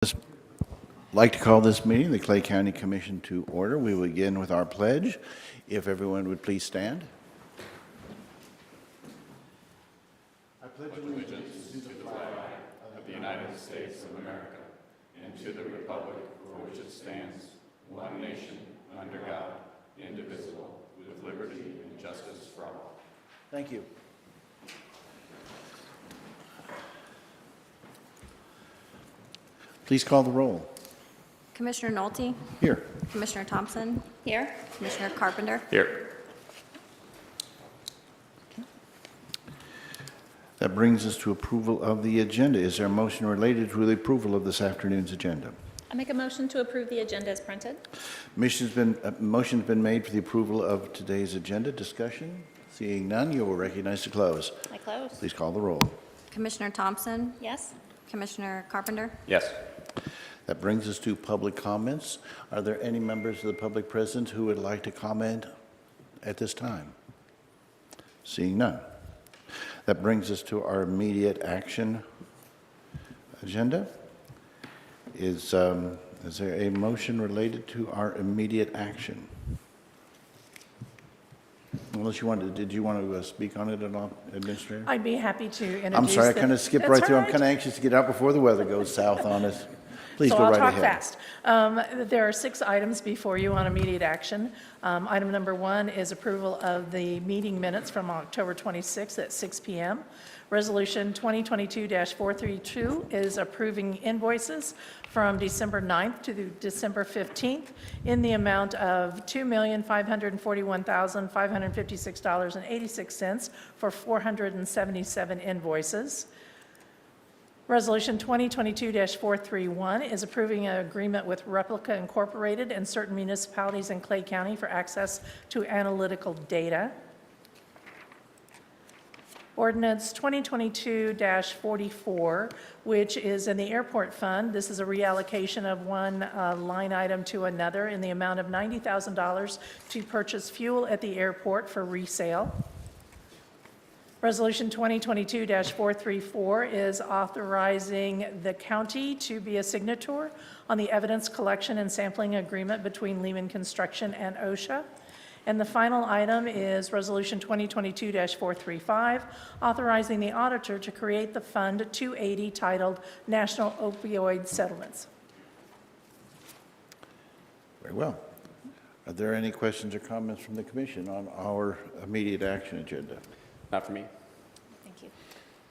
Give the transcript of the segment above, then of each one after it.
I'd like to call this meeting, the Clay County Commission, to order. We will begin with our pledge. If everyone would please stand. I pledge allegiance to the flag of the United States of America and to the republic for which it stands, one nation, under God, indivisible, with liberty and justice for all. Thank you. Please call the roll. Commissioner Nolte? Here. Commissioner Thompson? Here. Commissioner Carpenter? Here. That brings us to approval of the agenda. Is there a motion related to the approval of this afternoon's agenda? I make a motion to approve the agenda as printed. Motion's been made for the approval of today's agenda. Discussion? Seeing none, you will recognize to close. I close. Please call the roll. Commissioner Thompson? Yes. Commissioner Carpenter? Yes. That brings us to public comments. Are there any members of the public present who would like to comment at this time? Seeing none. That brings us to our immediate action agenda. Is there a motion related to our immediate action? Unless you wanted, did you want to speak on it at all, Administrator? I'd be happy to introduce. I'm sorry, I the- kind of skipped That's right through. all I'm kind of anxious to get out before the weather goes south on us. Please So go I'll right talk ahead. fast. There are 6 items before you on immediate action. Item number 1 is approval of the meeting minutes from October 26th at 6 p.m. Resolution 2022-432 is approving invoices from December 9th to December 15th in the amount of $2,541,556.86 for 477 invoices. Resolution 2022-431 is approving an agreement with Replica Incorporated and certain municipalities in Clay County for access to analytical data. Ordinance 2022-44, which is in the airport fund. This is a reallocation of one line item to another in the amount of $90,000 to purchase fuel at the airport for resale. Resolution 2022-434 is authorizing the county to be a signator on the evidence collection and sampling agreement between Lehman Construction and OSHA. And the final item is Resolution 2022-435, authorizing the auditor to create the Fund 280 titled National Opioid Settlements. Very well. Are there any questions or comments from the commission on our immediate action agenda? Not for me. Thank you. Is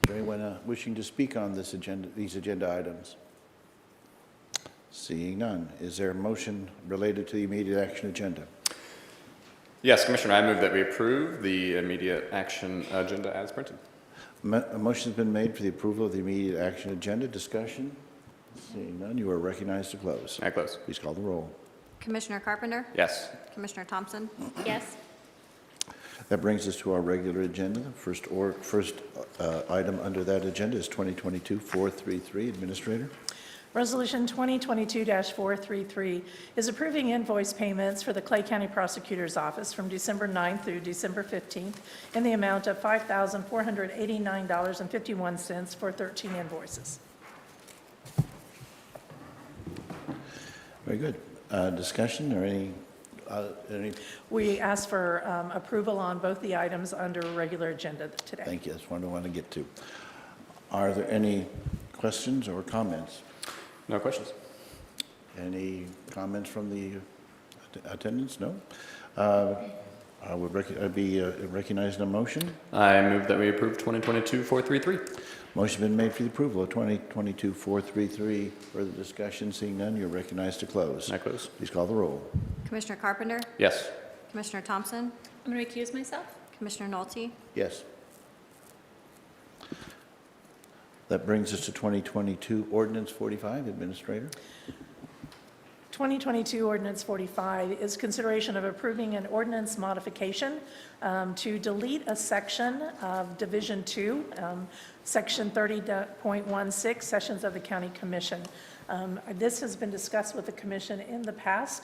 there anyone wishing to speak on this agenda, these agenda items? Seeing none, is there a motion related to the immediate action agenda? Yes, Commissioner, I move that we approve the immediate action agenda as printed. A motion's been made for the approval of the immediate action agenda. Discussion? Seeing none, you are recognized to close. I close. Please call the roll. Commissioner Carpenter? Yes. Commissioner Thompson? Yes. That brings us to our regular agenda. The first item under that agenda is 2022-433. Administrator? Resolution 2022-433 is approving invoice payments for the Clay County Prosecutor's Office from December 9th through December 15th in the amount of $5,489.51 for 13 invoices. Very good. Discussion or any? We ask for approval on both the items under regular agenda today. Thank you. That's what I want to get to. Are there any questions or comments? No questions. Any comments from the attendants? No? I would be recognizing a motion. I move that we approve 2022-433. Motion been made for the approval of 2022-433. Further discussion? Seeing none, you're recognized to close. I close. Please call the roll. Commissioner Carpenter? Yes. Commissioner Thompson? I'm going to recuse myself. Commissioner Nolte? Yes. That brings us to 2022 Ordinance 45. Administrator? 2022 Ordinance 45 is consideration of approving an ordinance modification to delete a section of Division 2, Section 30.16, Sessions of the County Commission. This has been discussed with the commission in the past.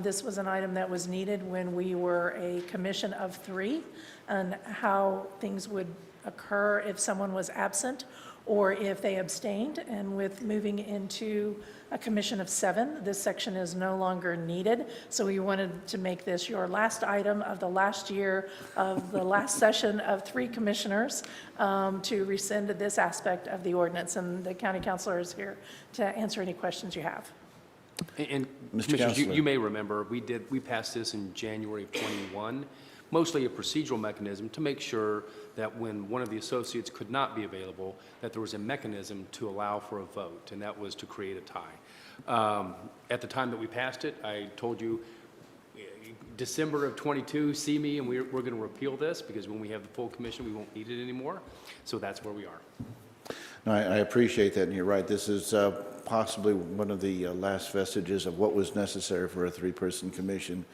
This was an item that was needed when we were a commission of 3, and how things would occur if someone was absent or if they abstained. And with moving into a commission of 7, this section is no longer needed. So we wanted to make this your last item of the last year of the last session of 3 commissioners to rescind this aspect of the ordinance. And the county councilor is here to answer any questions you have. And Mr. Commissioners, Counselor. you may remember, we passed this in January of '21, mostly a procedural mechanism to make sure that when one of the associates could not be available, that there was a mechanism to allow for a vote, and that was to create a tie. At the time that we passed it, I told you, December of '22, see me, and we're going to repeal this, because when we have the full commission, we won't need it anymore. So that's where we are. No, I appreciate that, and you're right. This is possibly one of the last vestiges of what was necessary for a 3-person commission.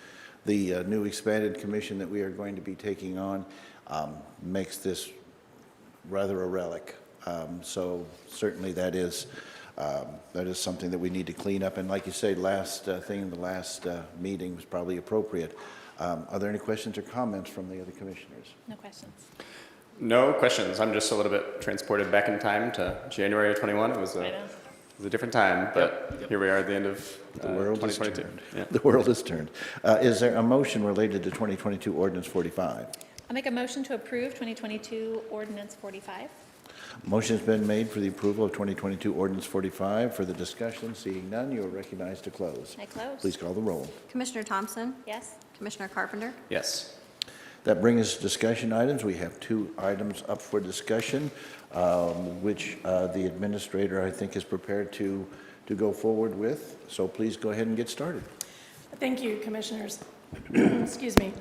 The new expanded commission that we are going to be taking on makes this rather a relic. So certainly that is something that we need to clean up. And like you say, last thing in the last meeting was probably appropriate. Are there any questions or comments from the other commissioners? No questions. No questions. I'm just a little bit transported back in time to January of 21. It was I know. a different time, but here we are at the end of The world has 2022. turned. Yeah. The world has turned. Is there a motion related to 2022 Ordinance 45? I'll make a motion to approve 2022 Ordinance 45. Motion's been made for the approval of 2022 Ordinance 45. For the discussion, seeing none, you are recognized to close. I close. Please call the roll. Commissioner Thompson? Yes. Commissioner Carpenter? Yes. That brings us to discussion items. We have 2 items up for discussion, which the administrator, I think, is prepared to go forward with. So please go ahead and get started. Thank you, Commissioners. Excuse me.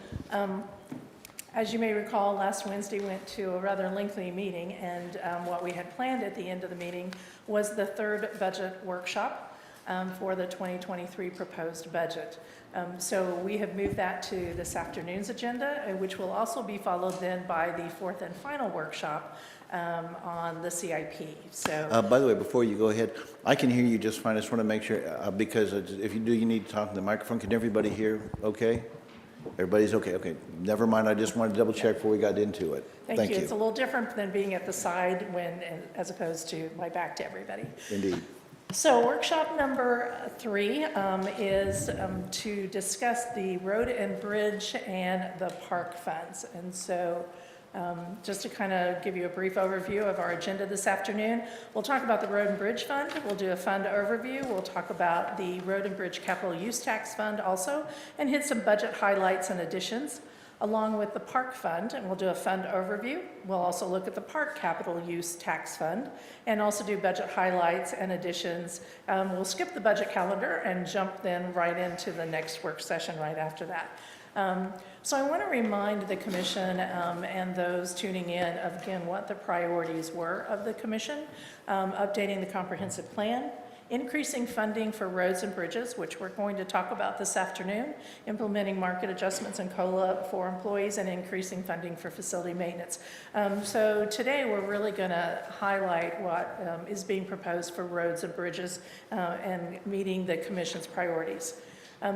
As you may recall, last Wednesday went to a rather lengthy meeting, and what we had planned at the end of the meeting was the 3rd budget workshop for the 2023 proposed budget. So we have moved that to this afternoon's agenda, which will also be followed then by the 4th and final workshop on the CIP. So By the way, before you go ahead, I can hear you just fine. I just want to make sure, because if you do, you need to talk to the microphone. Can everybody hear okay? Everybody's okay? Okay. Never mind. I just wanted to double check before we got into it. thank you. It's a little different than being at the side as opposed to my back to everybody. Indeed. So workshop number 3 is to discuss the road and bridge and the park funds. And so just to kind of give you a brief overview of our agenda this afternoon, we'll talk about the road and bridge fund. We'll do a fund overview. We'll talk about the road and bridge capital use tax fund also, and hit some budget highlights and additions, along with the park fund, and we'll do a fund overview. We'll also look at the park capital use tax fund and also do budget highlights and additions. We'll skip the budget calendar and jump then right into the next work session right after that. So I want to remind the commission and those tuning in of, again, what the priorities were of the commission, updating the comprehensive plan, increasing funding for roads and bridges, which we're going to talk about this afternoon, implementing market adjustments and COLA for employees, and increasing funding for facility maintenance. So today we're really going to highlight what is being proposed for roads and bridges and meeting the commission's priorities.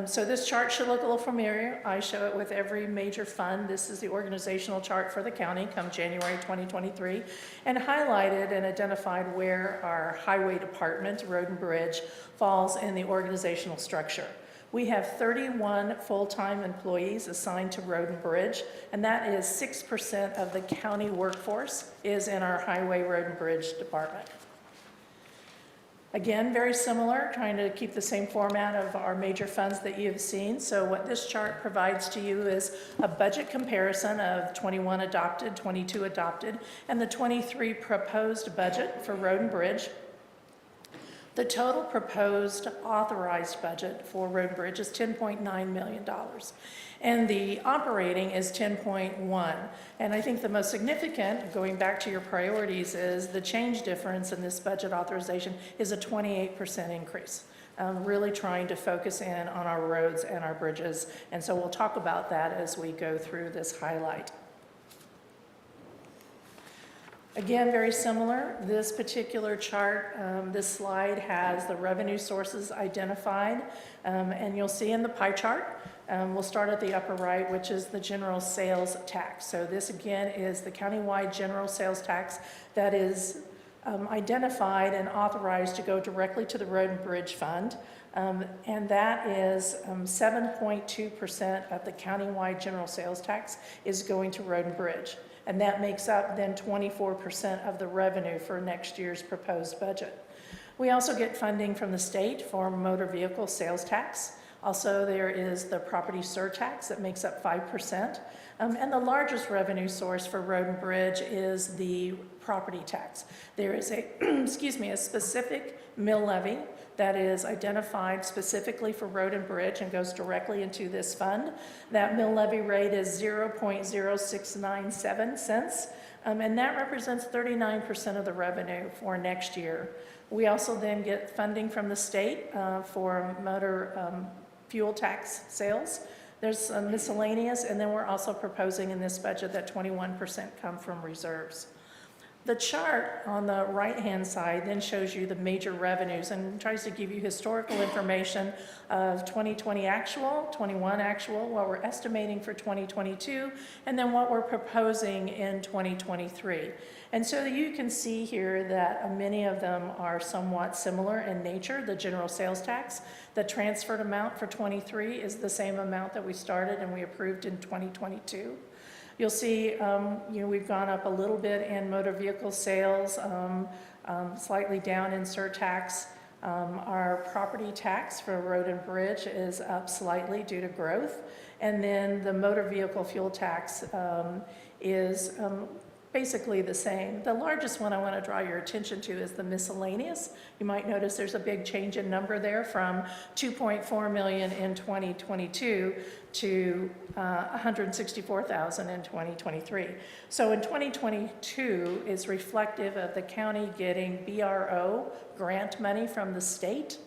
So this chart should look a little familiar. I show it with every major fund. This is the organizational chart for the county come January 2023, and highlighted and identified where our highway department, road and bridge, falls in the organizational structure. We have 31 full-time employees assigned to road and bridge, and that is 6% of the county workforce is in our highway, road and bridge department. Again, very similar, trying to keep the same format of our major funds that you have seen. So what this chart provides to you is a budget comparison of 21 adopted, 22 adopted, and the 23 proposed budget for road and bridge. The total proposed authorized budget for road and bridge is $10.9 million. And the operating is 10.1. And I think the most significant, going back to your priorities, is the change difference in this budget authorization is a 28% increase. Really trying to focus in on our roads and our bridges. And so we'll talk about that as we go through this highlight. Again, very similar. This particular chart, this slide has the revenue sources identified, and you'll see in the pie chart, we'll start at the upper right, which is the general sales tax. So this again is the countywide general sales tax that is identified and authorized to go directly to the Road and Bridge Fund. And that is 7.2% of the countywide general sales tax is going to Road and Bridge. And that makes up then 24% of the revenue for next year's proposed budget. We also get funding from the state for motor vehicle sales tax. Also, there is the property surtax that makes up 5%. And the largest revenue source for Road and Bridge is the property tax. There is a, a specific mill levy that is identified specifically for Road and Bridge and goes directly into this fund. That mill levy rate is 0.0697 cents, and that represents 39% of the revenue for next year. We also then get funding from the state for motor fuel tax sales. There's some miscellaneous, and then we're also proposing in this budget that 21% come from reserves. The chart on the right-hand side then shows you the major revenues and tries to give you historical information of 2020 actual, 21 actual, what we're estimating for 2022, and then what we're proposing in 2023. And so you can see here that many of them are somewhat similar in nature. The general sales tax, the transferred amount for 23 is the same amount that we started and we approved in 2022. You'll see, we've gone up a little bit in motor vehicle sales, slightly down in surtax. Our property tax for Road and Bridge is up slightly due to growth. And then the motor vehicle fuel tax is basically the same. The largest one I want to draw your attention to is the miscellaneous. You might notice there's a big change in number there from 2.4 million in 2022 to 164,000 in 2023. So in 2022 is reflective of the county getting BRO grant money from the state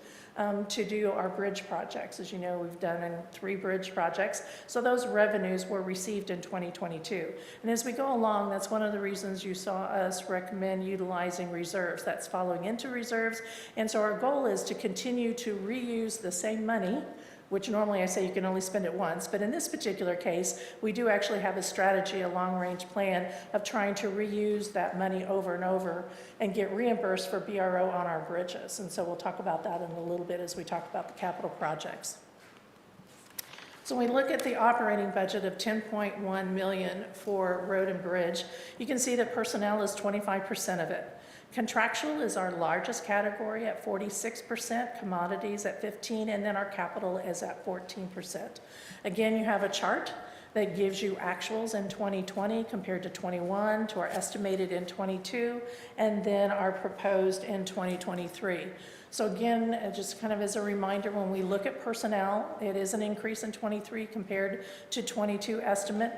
to do our bridge projects. As you know, we've done 3 bridge projects. So those revenues were received in 2022. And as we go along, that's one of the reasons you saw us recommend utilizing reserves. That's following into reserves. And so our goal is to continue to reuse the same money, which normally I say you can only spend it once, but in this particular case, we do actually have a strategy, a long-range plan of trying to reuse that money over and over and get reimbursed for BRO on our bridges. And so we'll talk about that in a little bit as we talk about the capital projects. So when we look at the operating budget of 10.1 million for Road and Bridge, you can see that personnel is 25% of it. Contractual is our largest category at 46%, commodities at 15%, and then our capital is at 14%. Again, you have a chart that gives you actuals in 2020 compared to 21, to our estimated in 22, and then our proposed in 2023. So again, just kind of as a reminder, when we look at personnel, it is an increase in 23 compared to 22 estimate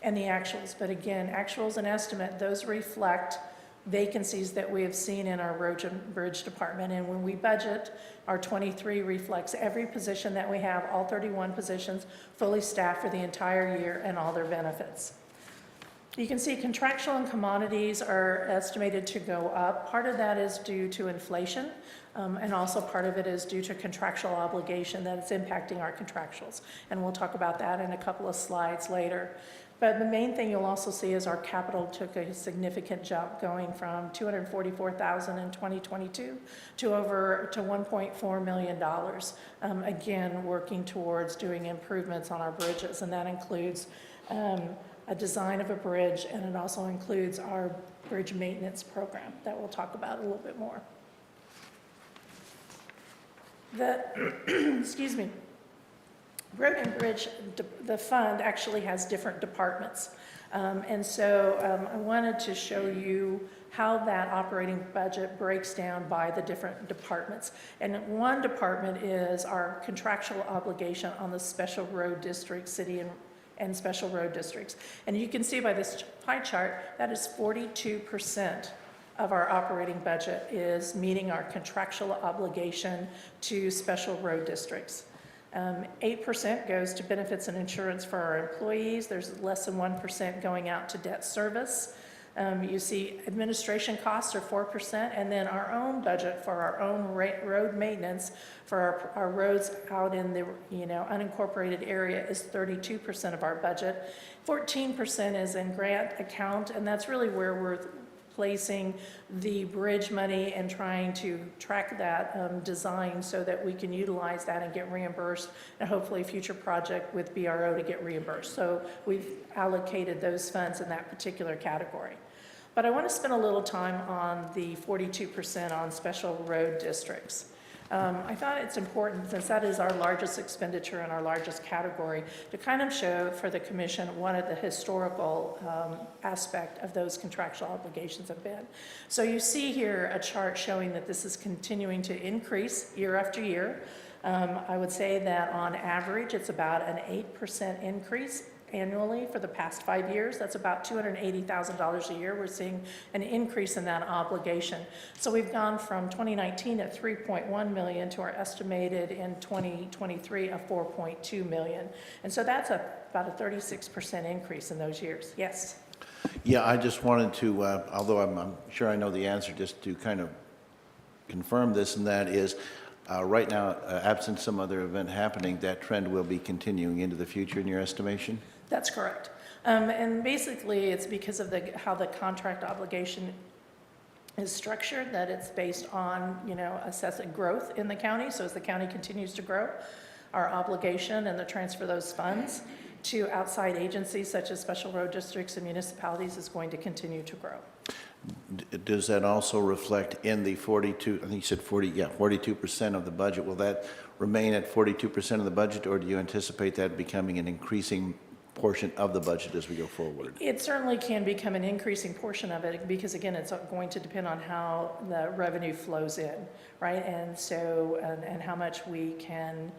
and the actuals. But again, actuals and estimate, those reflect vacancies that we have seen in our Road and Bridge department. And when we budget, our 23 reflects every position that we have, all 31 positions, fully staffed for the entire year and all their benefits. You can see contractual and commodities are estimated to go up. Part of that is due to inflation, and also part of it is due to contractual obligation that is impacting our contractuals. And we'll talk about that in a couple of slides later. But the main thing you'll also see is our capital took a significant jump, going from $244,000 in 2022 to over to $1.4 million. Again, working towards doing improvements on our bridges, and that includes a design of a bridge, and it also includes our bridge maintenance program that we'll talk about a little bit more. Excuse me. Road and Bridge, the fund actually has different departments. And so I wanted to show you how that operating budget breaks down by the different departments. And one department is our contractual obligation on the special road district, city and special road districts. And you can see by this pie chart, that is 42% of our operating budget is meeting our contractual obligation to special road districts. 8% goes to benefits and insurance for our employees. There's less than 1% going out to debt service. You see administration costs are 4%, and then our own budget for our own road maintenance for our roads out in the unincorporated area is 32% of our budget. 14% is in grant account, and that's really where we're placing the bridge money and trying to track that design so that we can utilize that and get reimbursed, and hopefully a future project with BRO to get reimbursed. So we've allocated those funds in that particular category. But I want to spend a little time on the 42% on special road districts. I thought it's important, since that is our largest expenditure and our largest category, to kind of show for the commission what the historical aspect of those contractual obligations have been. So you see here a chart showing that this is continuing to increase year after year. I would say that on average, it's about an 8% increase annually for the past 5 years. That's about $280,000 a year. We're seeing an increase in that obligation. So we've gone from 2019 at 3.1 million to our estimated in 2023 of 4.2 million. And so that's about a 36% increase in those years. Yes. Yeah, I just wanted to, although I'm sure I know the answer, just to kind of confirm this, and that is, right now, absent some other event happening, that trend will be continuing into the future in your estimation? That's correct. And basically, it's because of how the contract obligation is structured, that it's based on, assessing growth in the county. So as the county continues to grow, our obligation and the transfer of those funds to outside agencies such as special road districts and municipalities is going to continue to grow. Does that also reflect in the 42, I think you said 42% of the budget? Will that remain at 42% of the budget, or do you anticipate that becoming an increasing portion of the budget as we go forward? It certainly can become an increasing portion of it because, again, it's going to depend on how the revenue flows in, right? And so, and how much we can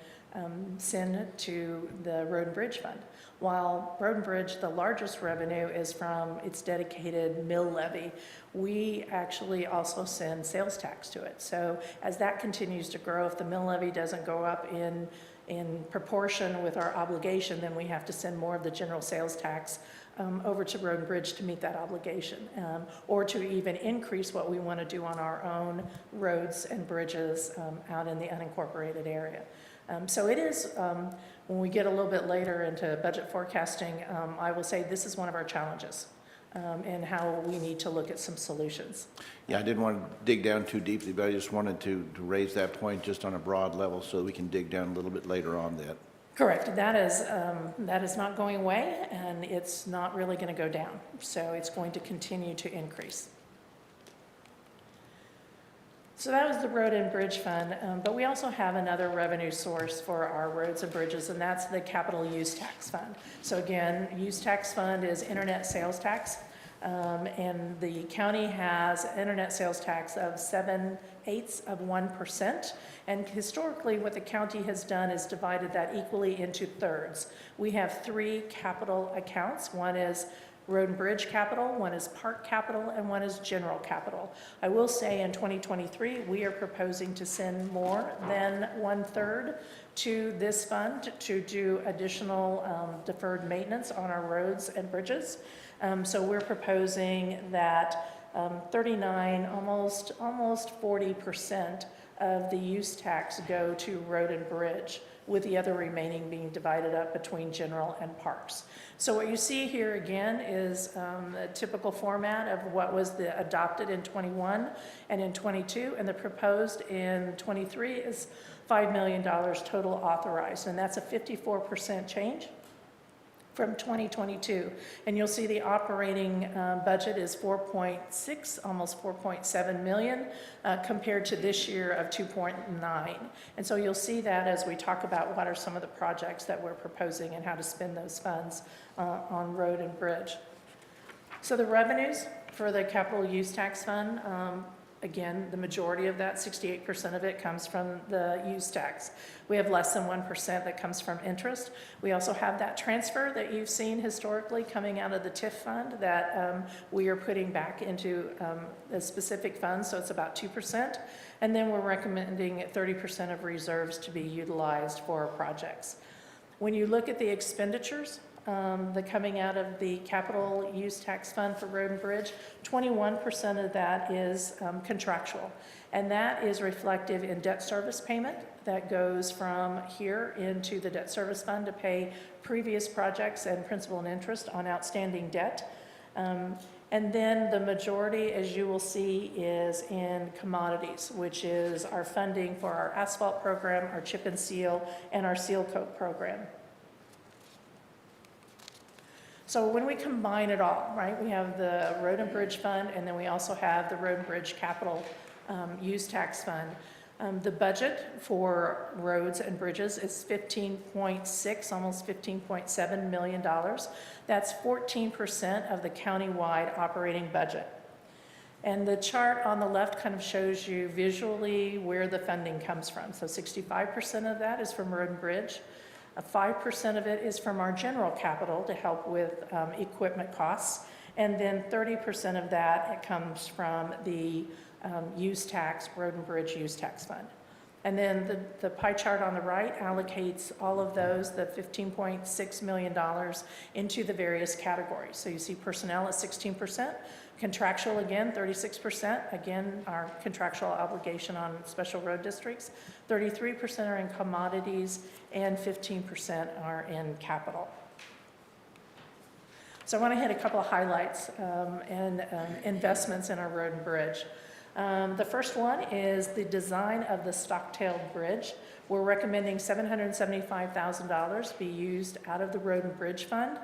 send to the Road and Bridge Fund. While Road and Bridge, the largest revenue is from its dedicated mill levy, we actually also send sales tax to it. So as that continues to grow, if the mill levy doesn't go up in proportion with our obligation, then we have to send more of the general sales tax over to Road and Bridge to meet that obligation, or to even increase what we want to do on our own roads and bridges out in the unincorporated area. So it is, when we get a little bit later into budget forecasting, I will say this is one of our challenges and how we need to look at some solutions. Yeah, I didn't want to dig down too deeply, but I just wanted to raise that point just on a broad level so we can dig down a little bit later on that. Correct. That is not going away, and it's not really going to go down. So it's going to continue to increase. So that was the Road and Bridge Fund, but we also have another revenue source for our roads and bridges, and that's the Capital Use Tax Fund. So again, Use Tax Fund is internet sales tax, and the county has internet sales tax of 7/8%. And historically, what the county has done is divided that equally into thirds. We have 3 capital accounts. One is Road and Bridge capital, one is park capital, and one is general capital. I will say in 2023, we are proposing to send more than 1/3 to this fund to do additional deferred maintenance on our roads and bridges. So we're proposing that 39, almost 40% of the use tax go to Road and Bridge, with the other remaining being divided up between general and parks. So what you see here again is a typical format of what was adopted in 21 and in 22, and the proposed in 23 is $5 million total authorized, and that's a 54% change from 2022. And you'll see the operating budget is 4.6, almost 4.7 million, compared to this year of 2.9. And so you'll see that as we talk about what are some of the projects that we're proposing and how to spend those funds on road and bridge. So the revenues for the Capital Use Tax Fund, again, the majority of that, 68% of it, comes from the use tax. We have less than 1% that comes from interest. We also have that transfer that you've seen historically coming out of the TIF fund that we are putting back into a specific fund, so it's about 2%. And then we're recommending 30% of reserves to be utilized for projects. When you look at the expenditures, the coming out of the Capital Use Tax Fund for Road and Bridge, 21% of that is contractual. And that is reflective in debt service payment that goes from here into the debt service fund to pay previous projects and principal and interest on outstanding debt. And then the majority, as you will see, is in commodities, which is our funding for our asphalt program, our chip and seal, and our seal coat program. So when we combine it all, right, we have the Road and Bridge Fund, and then we also have the Road and Bridge Capital Use Tax Fund. The budget for roads and bridges is 15.6, almost $15.7 million. That's 14% of the countywide operating budget. And the chart on the left kind of shows you visually where the funding comes from. So 65% of that is from Road and Bridge. 5% of it is from our general capital to help with equipment costs. And then 30% of that, it comes from the use tax, Road and Bridge Use Tax Fund. And then the pie chart on the right allocates all of those, the $15.6 million, into the various categories. So you see personnel at 16%, contractual again, 36%, again, our contractual obligation on special road districts, 33% are in commodities, and 15% are in capital. So I want to hit a couple of highlights and investments in our road and bridge. The first one is the design of the Stocktail Bridge. We're recommending $775,000 be used out of the Road and Bridge Fund.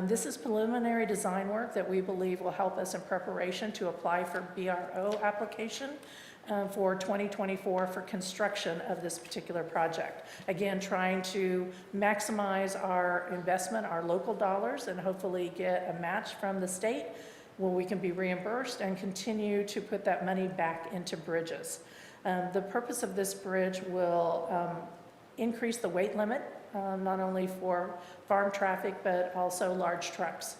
This is preliminary design work that we believe will help us in preparation to apply for BRO application for 2024 for construction of this particular project. Again, trying to maximize our investment, our local dollars, and hopefully get a match from the state where we can be reimbursed and continue to put that money back into bridges. The purpose of this bridge will increase the weight limit, not only for farm traffic, but also large trucks.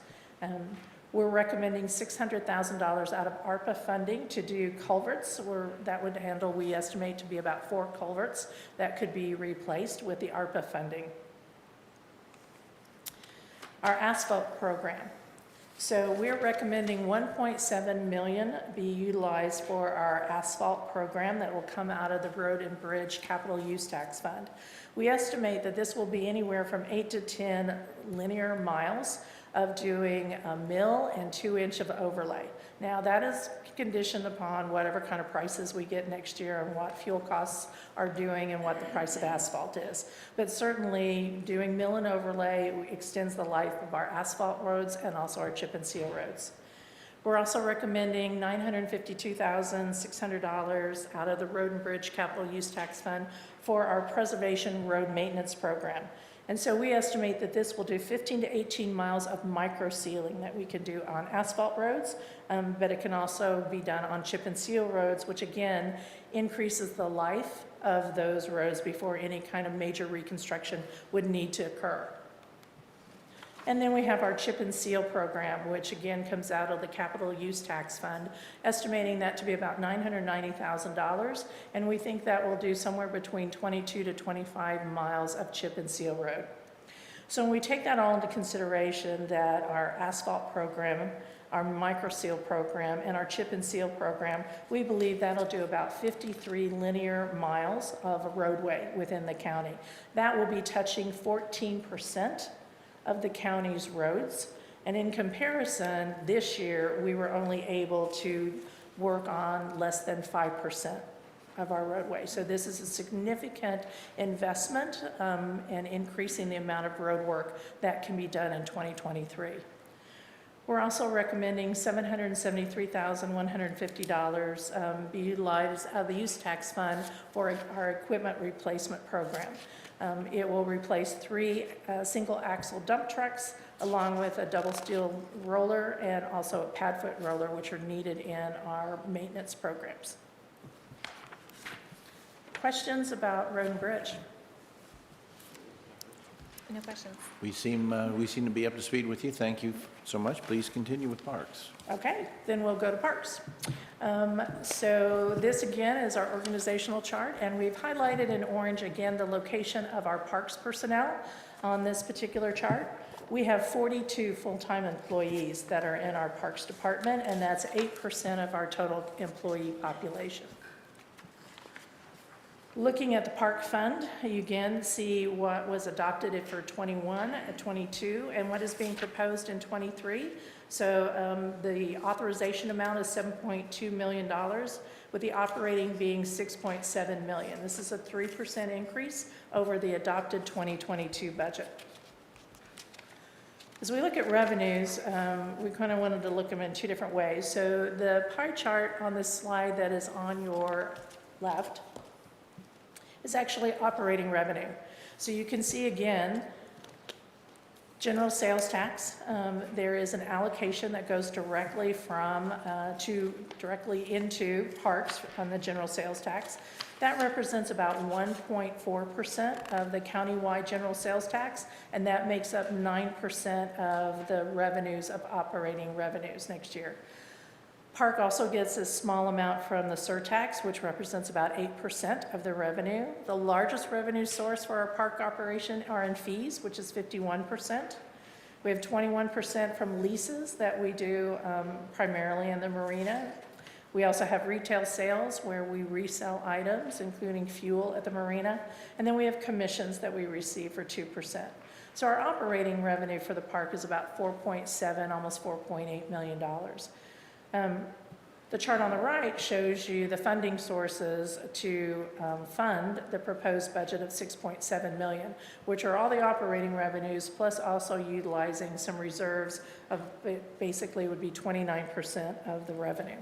We're recommending $600,000 out of ARPA funding to do culverts, that would handle, we estimate to be about 4 culverts that could be replaced with the ARPA funding. Our asphalt program. So we're recommending $1.7 million be utilized for our asphalt program that will come out of the Road and Bridge Capital Use Tax Fund. We estimate that this will be anywhere from 8 to 10 linear miles of doing a mill and 2-inch of overlay. Now that is conditioned upon whatever kind of prices we get next year and what fuel costs are doing and what the price of asphalt is. But certainly doing mill and overlay extends the life of our asphalt roads and also our chip and seal roads. We're also recommending $952,600 out of the Road and Bridge Capital Use Tax Fund for our preservation road maintenance program. And so we estimate that this will do 15 to 18 miles of micro sealing that we can do on asphalt roads, but it can also be done on chip and seal roads, which again increases the life of those roads before any kind of major reconstruction would need to occur. And then we have our chip and seal program, which again comes out of the Capital Use Tax Fund, estimating that to be about $990,000. And we think that will do somewhere between 22 to 25 miles of chip and seal road. So when we take that all into consideration, that our asphalt program, our micro seal program, and our chip and seal program, we believe that'll do about 53 linear miles of a roadway within the county. That will be touching 14% of the county's roads. And in comparison, this year, we were only able to work on less than 5% of our roadway. So this is a significant investment in increasing the amount of road work that can be done in 2023. We're also recommending $773,150 be utilized out of the use tax fund for our equipment replacement program. It will replace 3 single axle dump trucks along with a double steel roller and also a pad foot roller, which are needed in our maintenance programs. Questions about Road and Bridge? No questions. We seem to be up to speed with you. Thank you so much. Please continue with Parks. Okay, then we'll go to Parks. So this again is our organizational chart, and we've highlighted in orange again the location of our Parks personnel on this particular chart. We have 42 full-time employees that are in our Parks Department, and that's 8% of our total employee population. Looking at the park fund, you again see what was adopted for 21, 22, and what is being proposed in 23. So the authorization amount is $7.2 million, with the operating being $6.7 million. This is a 3% increase over the adopted 2022 budget. As we look at revenues, we kind of wanted to look at them in two different ways. So the pie chart on this slide that is on your left is actually operating revenue. So you can see again, general sales tax, there is an allocation that goes directly directly into parks on the general sales tax. That represents about 1.4% of the countywide general sales tax, and that makes up 9% of the revenues of operating revenues next year. Park also gets a small amount from the surtax, which represents about 8% of the revenue. The largest revenue source for our park operation are in fees, which is 51%. We have 21% from leases that we do primarily in the marina. We also have retail sales where we resell items, including fuel at the marina. And then we have commissions that we receive for 2%. So our operating revenue for the park is about $4.7, almost $4.8 million. The chart on the right shows you the funding sources to fund the proposed budget of $6.7 million, which are all the operating revenues, plus also utilizing some reserves of basically would be 29% of the revenue.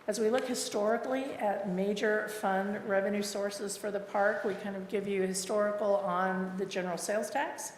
As we look historically at major fund revenue sources for the park, we kind of give you historical on the general sales tax,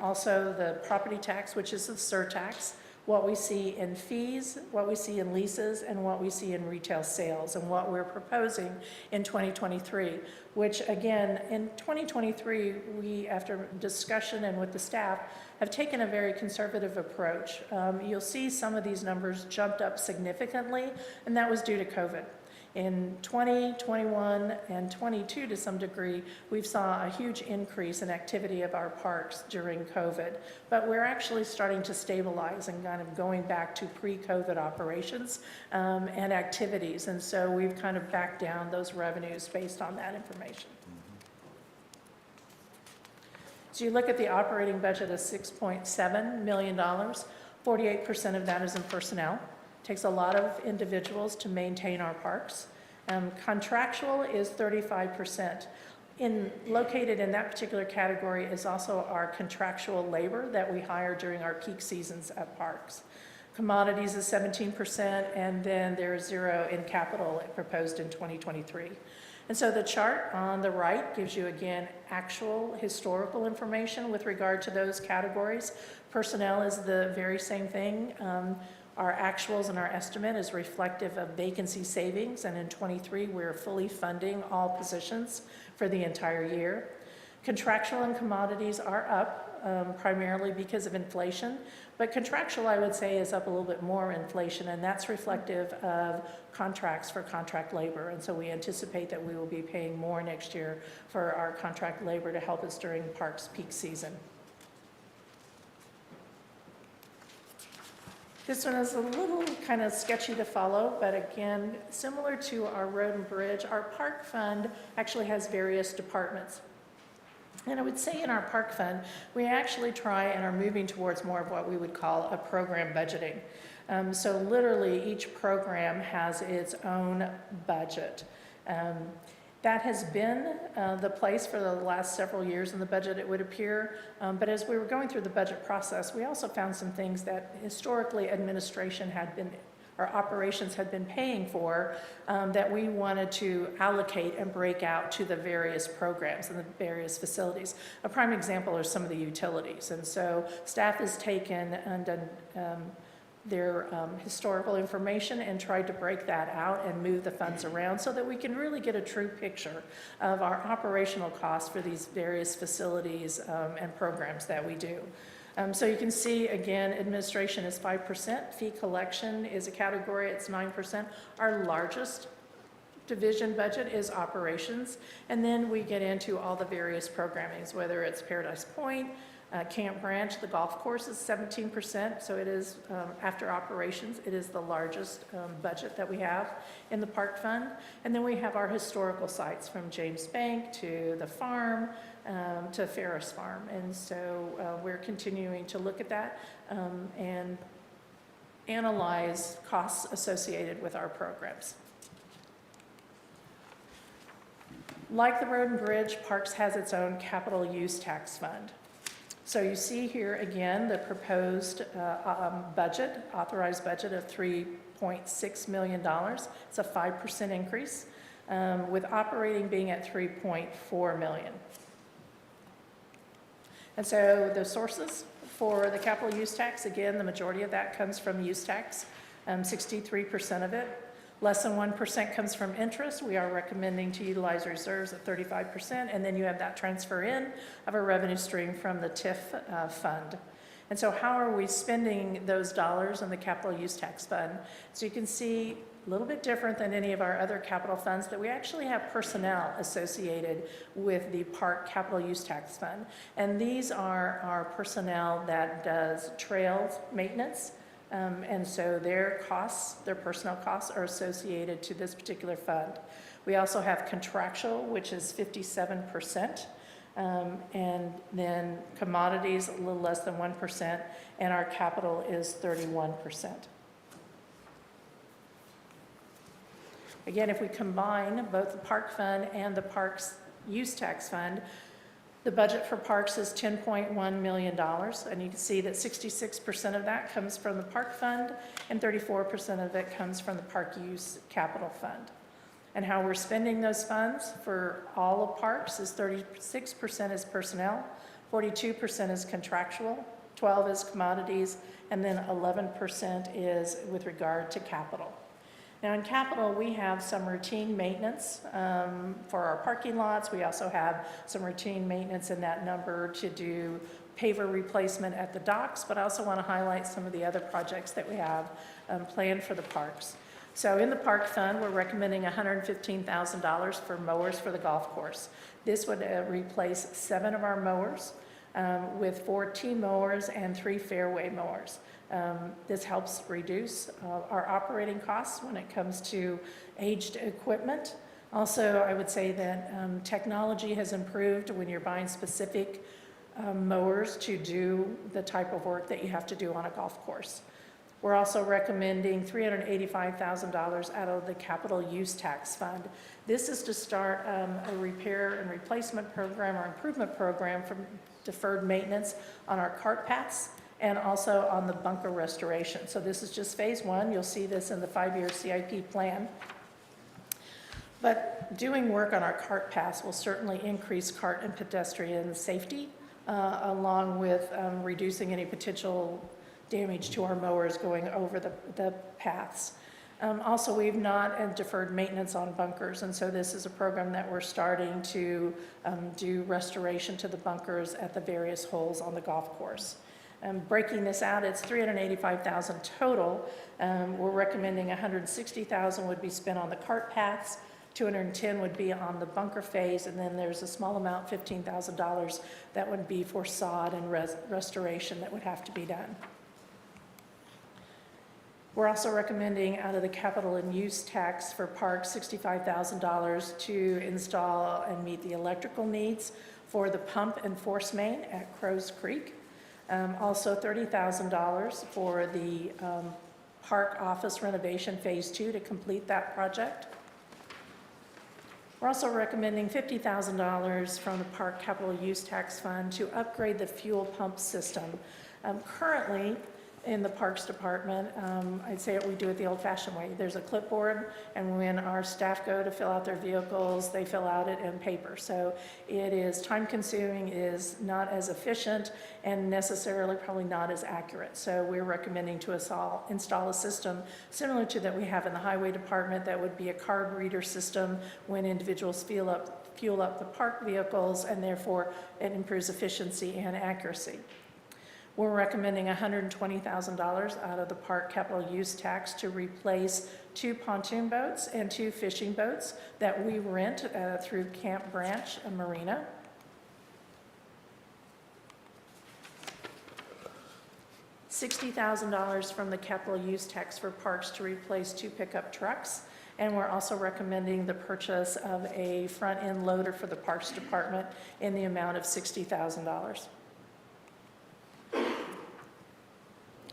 also the property tax, which is the surtax, what we see in fees, what we see in leases, and what we see in retail sales, and what we're proposing in 2023, which again, in 2023, we, after discussion and with the staff, have taken a very conservative approach. You'll see some of these numbers jumped up significantly, and that was due to COVID. In 20, 21, and 22 to some degree, we've saw a huge increase in activity of our parks during COVID, but we're actually starting to stabilize and kind of going back to pre-COVID operations and activities, and so we've kind of backed down those revenues based on that information. So you look at the operating budget of $6.7 million, 48% of that is in personnel. Takes a lot of individuals to maintain our parks. Contractual is 35%. Located in that particular category is also our contractual labor that we hire during our peak seasons at parks. Commodities is 17%, and then there's zero in capital proposed in 2023. And so the chart on the right gives you, again, actual historical information with regard to those categories. Personnel is the very same thing. Our actuals and our estimate is reflective of vacancy savings, and in 23, we're fully funding all positions for the entire year. Contractual and commodities are up, primarily because of inflation, but contractual, I would say, is up a little bit more inflation, and that's reflective of contracts for contract labor, and so we anticipate that we will be paying more next year for our contract labor to help us during parks peak season. This one is a little kind of sketchy to follow, but again, similar to our road and bridge, our park fund actually has various departments. And I would say in our park fund, we actually try and are moving towards more of what we would call a program budgeting. So literally each program has its own budget. That has been the place for the last several years in the budget, it would appear. But as we were going through the budget process, we also found some things that historically administration had been, or operations had been paying for, that we wanted to allocate and break out to the various programs and the various facilities. A prime example are some of the utilities. And so staff has taken and done their historical information and tried to break that out and move the funds around so that we can really get a true picture of our operational costs for these various facilities and programs that we do. So you can see, again, administration is 5%, fee collection is a category, it's 9%. Our largest division budget is operations, and then we get into all the various programmings, whether it's Paradise Point, Camp Branch, the golf course, is 17%, so it is, after operations, it is the largest budget that we have in the park fund. And then we have our historical sites, from James Bank to the farm to Ferris Farm. And so we're continuing to look at that and analyze costs associated with our programs. Like the Road and Bridge, Parks has its own capital use tax fund. So you see here again the proposed budget, authorized budget of $3.6 million. It's a 5% increase, with operating being at $3.4 million. And so the sources for the capital use tax, again, the majority of that comes from use tax, 63% of it. Less than 1% comes from interest. We are recommending to utilize reserves at 35%, and then you have that transfer in of a revenue stream from the TIF fund. And so how are we spending those dollars in the capital use tax fund? So you can see a little bit different than any of our other capital funds, that we actually have personnel associated with the park capital use tax fund. And these are our personnel that does trails maintenance. And so their costs, their personnel costs, are associated to this particular fund. We also have contractual, which is 57%, and then commodities, a little less than 1%, and our capital is 31%. Again, if we combine both the park fund and the parks use tax fund, the budget for parks is $10.1 million, and you can see that 66% of that comes from the park fund and 34% of it comes from the park use capital fund. And how we're spending those funds for all of parks is 36% is personnel, 42% is contractual, 12% is commodities, and then 11% is with regard to capital. Now in capital, we have some routine maintenance for our parking lots. We also have some routine maintenance in that number to do paver replacement at the docks, but I also want to highlight some of the other projects that we have planned for the parks. So in the park fund, we're recommending $115,000 for mowers for the golf course. This would replace 7 of our mowers with 4 T-mowers and 3 fairway mowers. This helps reduce our operating costs when it comes to aged equipment. Also, I would say that technology has improved when you're buying specific mowers to do the type of work that you have to do on a golf course. We're also recommending $385,000 out of the capital use tax fund. This is to start a repair and replacement program or improvement program for deferred maintenance on our cart paths and also on the bunker restoration. So this is just phase 1. You'll see this in the 5-year CIP plan. But doing work on our cart paths will certainly increase cart and pedestrian safety, along with reducing any potential damage to our mowers going over the paths. Also, we've not deferred maintenance on bunkers, and so this is a program that we're starting to do restoration to the bunkers at the various holes on the golf course. Breaking this out, it's $385,000 total. We're recommending $160,000 would be spent on the cart paths, $210,000 would be on the bunker phase, and then there's a small amount, $15,000, that would be for sod and restoration that would have to be done. We're also recommending out of the capital and use tax for parks $65,000 to install and meet the electrical needs for the pump and force main at Crows Creek. Also $30,000 for the park office renovation phase 2 to complete that project. We're also recommending $50,000 from the park capital use tax fund to upgrade the fuel pump system. Currently, in the Parks Department, I'd say we do it the old-fashioned way. There's a clipboard, and when our staff go to fill out their vehicles, they fill out it in paper. So it is time-consuming, it is not as efficient, and necessarily probably not as accurate. So we're recommending to install a system similar to that we have in the Highway Department that would be a card reader system when individuals fuel up the park vehicles, and therefore it improves efficiency and accuracy. We're recommending $120,000 out of the park capital use tax to replace 2 pontoon boats and 2 fishing boats that we rent through Camp Branch Marina. $60,000 from the capital use tax for parks to replace 2 pickup trucks. And we're also recommending the purchase of a front-end loader for the Parks Department in the amount of $60,000.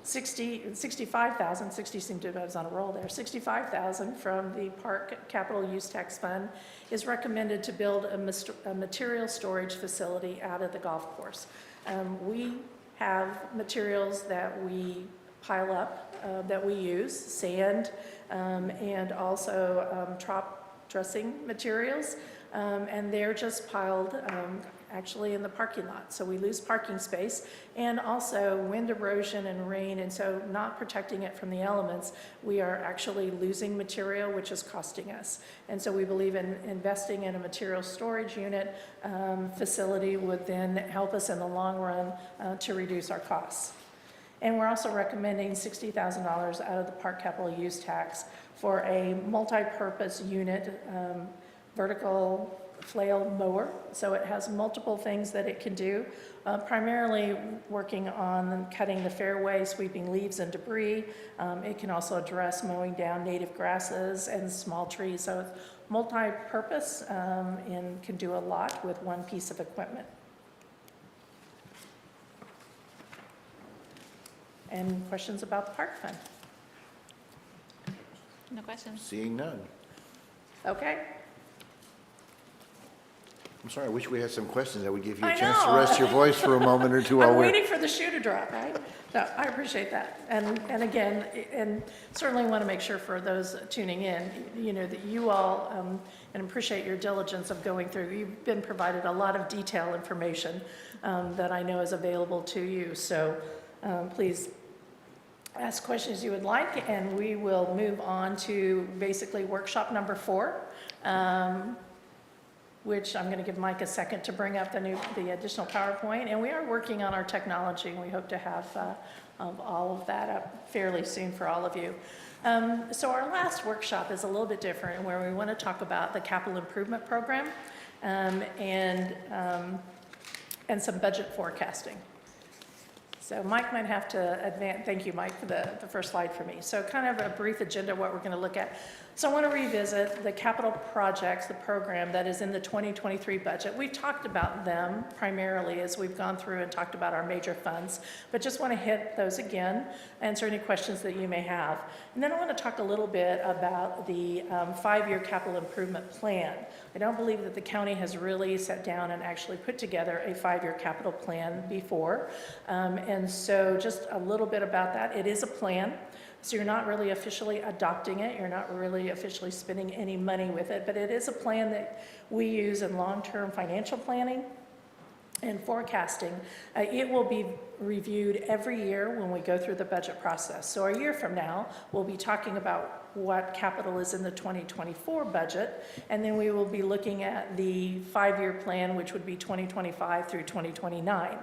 65,000, 60 seemed to have was on a roll there, 65,000 from the Park Capital Use Tax Fund is recommended to build a material storage facility out at the golf course. We have materials that we pile up, that we use, sand, and also top dressing materials, and they're just piled actually in the parking lot. So we lose parking space, and also wind erosion and rain, and so not protecting it from the elements, we are actually losing material, which is costing us. And so we believe in investing in a material storage unit facility would then help us in the long run to reduce our costs. And we're also recommending $60,000 out of the park capital use tax for a multi-purpose unit, vertical flail mower. So it has multiple things that it can do, primarily working on cutting the fairway, sweeping leaves and debris. It can also address mowing down native grasses and small trees. So it's multi-purpose and can do a lot with one piece of equipment. And questions about the park fund? No questions. Seeing none. Okay. I'm sorry, I wish we had some questions that would give you a I chance to know. rest your voice for a moment or two while I'm we're... waiting for the shoe to drop, right? So I appreciate that. And again, and certainly want to make sure for those tuning in, you know, that you all, and appreciate your diligence of going through. You've been provided a lot of detailed information that I know is available to you. So please ask questions you would like, and we will move on to basically workshop number 4. Which I'm going to give Mike a second to bring up the additional PowerPoint. And we are working on our technology, and we hope to have all of that up fairly soon for all of you. So our last workshop is a little bit different, where we want to talk about the capital improvement program and some budget forecasting. So Mike might have to advance. Thank you, Mike, for the first slide for me. So kind of a brief agenda of what we're going to look at. So I want to revisit the capital projects, the program that is in the 2023 budget. We've talked about them primarily as we've gone through and talked about our major funds, but just want to hit those again, answer any questions that you may have. And then I want to talk a little bit about the 5-year capital improvement plan. I don't believe that the county has really sat down and actually put together a 5-year capital plan before. And so just a little bit about that. It is a plan. So you're not really officially adopting it. You're not really officially spending any money with it, but it is a plan that we use in long-term financial planning and forecasting. It will be reviewed every year when we go through the budget process. So a year from now, we'll be talking about what capital is in the 2024 budget, and then we will be looking at the 5-year plan, which would be 2025 through 2029.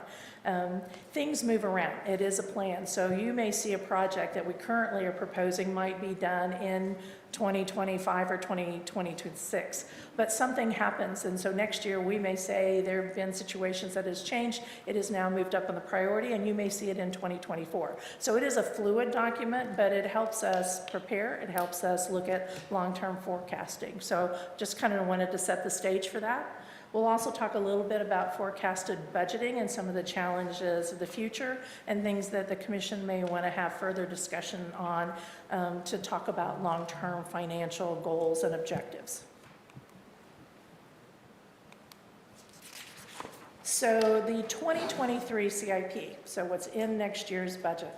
Things move around. It is a plan. So you may see a project that we currently are proposing might be done in 2025 or 2026, but something happens, and so next year we may say there have been situations that has changed. It is now moved up on the priority, and you may see it in 2024. So it is a fluid document, but it helps us prepare. It helps us look at long-term forecasting. So just kind of wanted to set the stage for that. We'll also talk a little bit about forecasted budgeting and some of the challenges of the future and things that the commission may want to have further discussion on to talk about long-term financial goals and objectives. So the 2023 CIP, so what's in next year's budget,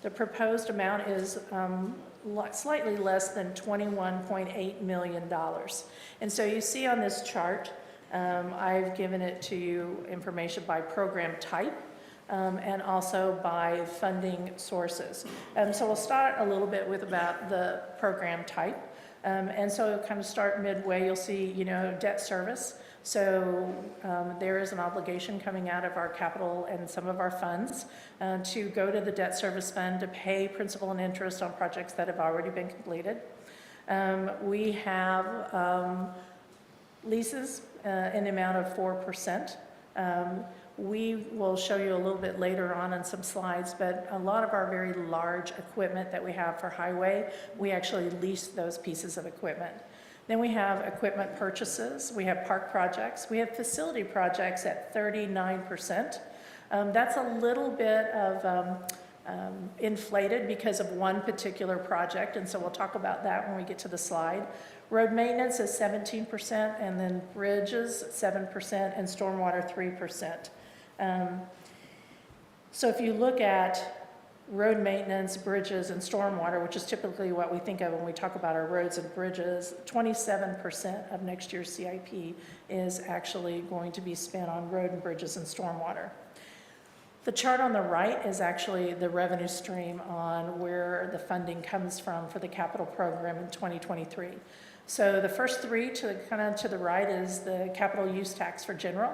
the proposed amount is slightly less than $21.8 million. And so you see on this chart, I've given it to you information by program type and also by funding sources. So we'll start a little bit with about the program type. And so kind of start midway, you'll see, you know, debt service. So there is an obligation coming out of our capital and some of our funds to go to the debt service fund to pay principal and interest on projects that have already been completed. We have leases in the amount of 4%. We will show you a little bit later on in some slides, but a lot of our very large equipment that we have for highway, we actually lease those pieces of equipment. Then we have equipment purchases, we have park projects, we have facility projects at 39%. That's a little bit of inflated because of one particular project, and so we'll talk about that when we get to the slide. Road maintenance is 17%, and then bridges 7%, and stormwater 3%. So if you look at road maintenance, bridges, and stormwater, which is typically what we think of when we talk about our roads and bridges, 27% of next year's CIP is actually going to be spent on road and bridges and stormwater. The chart on the right is actually the revenue stream on where the funding comes from for the capital program in 2023. So the first three kind of to the right is the capital use tax for general,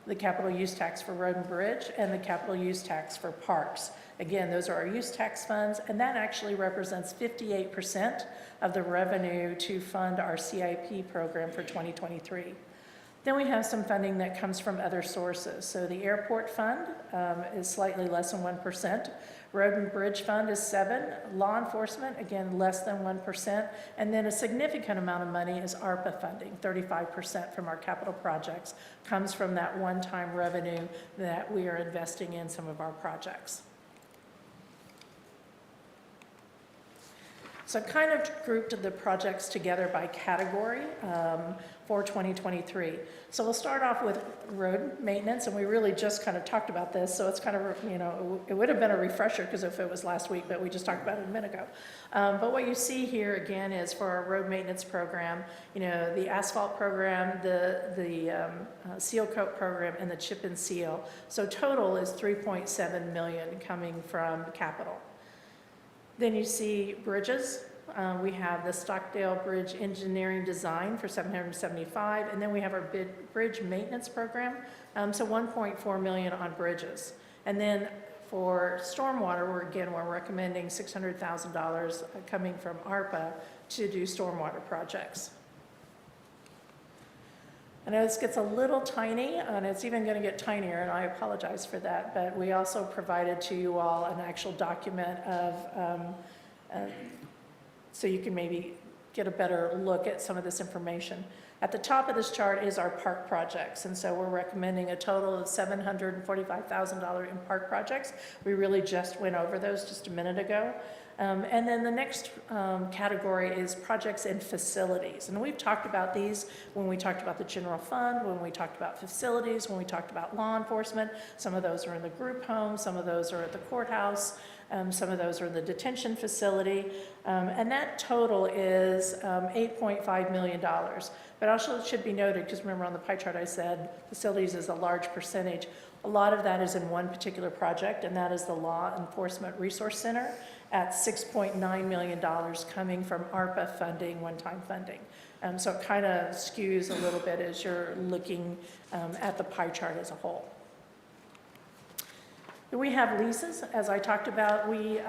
the capital use tax for road and bridge, and the capital use tax for parks. Again, those are our use tax funds, and that actually represents 58% of the revenue to fund our CIP program for 2023. Then we have some funding that comes from other sources. So the airport fund is slightly less than 1%. Road and bridge fund is 7%. Law enforcement, again, less than 1%. And then a significant amount of money is ARPA funding. 35% from our capital projects comes from that one-time revenue that we are investing in some of our projects. So I kind of grouped the projects together by category for 2023. So we'll start off with road maintenance, and we really just kind of talked about this, so it's kind of, you know, it would have been a refresher because if it was last week, but we just talked about it a minute ago. But what you see here again is for our road maintenance program, you know, the asphalt program, the seal coat program, and the chip and seal. So total is $3.7 million coming from capital. Then you see bridges. We have the Stockdale Bridge Engineering Design for $775, and then we have our bridge maintenance program, so $1.4 million on bridges. And then for stormwater, we're recommending $600,000 coming from ARPA to do stormwater projects. I know this gets a little tiny, and it's even going to get tinier, and I apologize for that, but we also provided to you all an actual document of, so you can maybe get a better look at some of this information. At the top of this chart is our park projects, and so we're recommending a total of $745,000 in park projects. We really just went over those just a minute ago. And then the next category is projects and facilities. And we've talked about these when we talked about the general fund, when we talked about facilities, when we talked about law enforcement. Some of those are in the group home, some of those are at the courthouse, some of those are in the detention facility. And that total is $8.5 million. But also it should be noted, because remember on the pie chart I said facilities is a large percentage. A lot of that is in one particular project, and that is the Law Enforcement Resource Center at $6.9 million coming from ARPA funding, one-time funding. So it kind of skews a little bit as you're looking at the pie chart as a whole. We have leases. As I talked about, we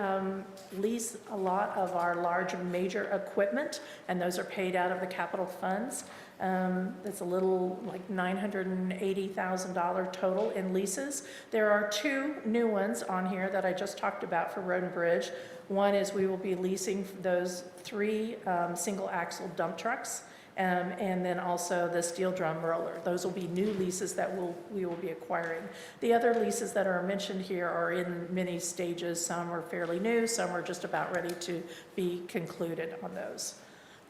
lease a lot of our large major equipment, and those are paid out of the capital funds. It's a little like $980,000 total in leases. There are two new ones on here that I just talked about for road and bridge. One is we will be leasing those 3 single axle dump trucks. And then also the steel drum roller. Those will be new leases that we will be acquiring. The other leases that are mentioned here are in many stages. Some are fairly new, some are just about ready to be concluded on those.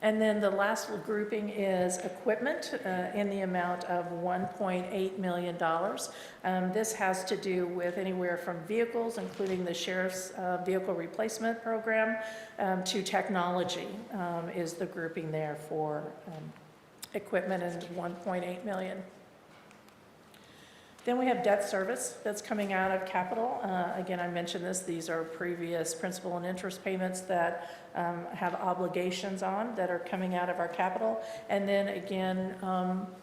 And then the last grouping is equipment in the amount of $1.8 million. This has to do with anywhere from vehicles, including the Sheriff's Vehicle Replacement Program, to technology is the grouping there for equipment and $1.8 million. Then we have debt service that's coming out of capital. Again, I mentioned this. These are previous principal and interest payments that have obligations on that are coming out of our capital. And then again,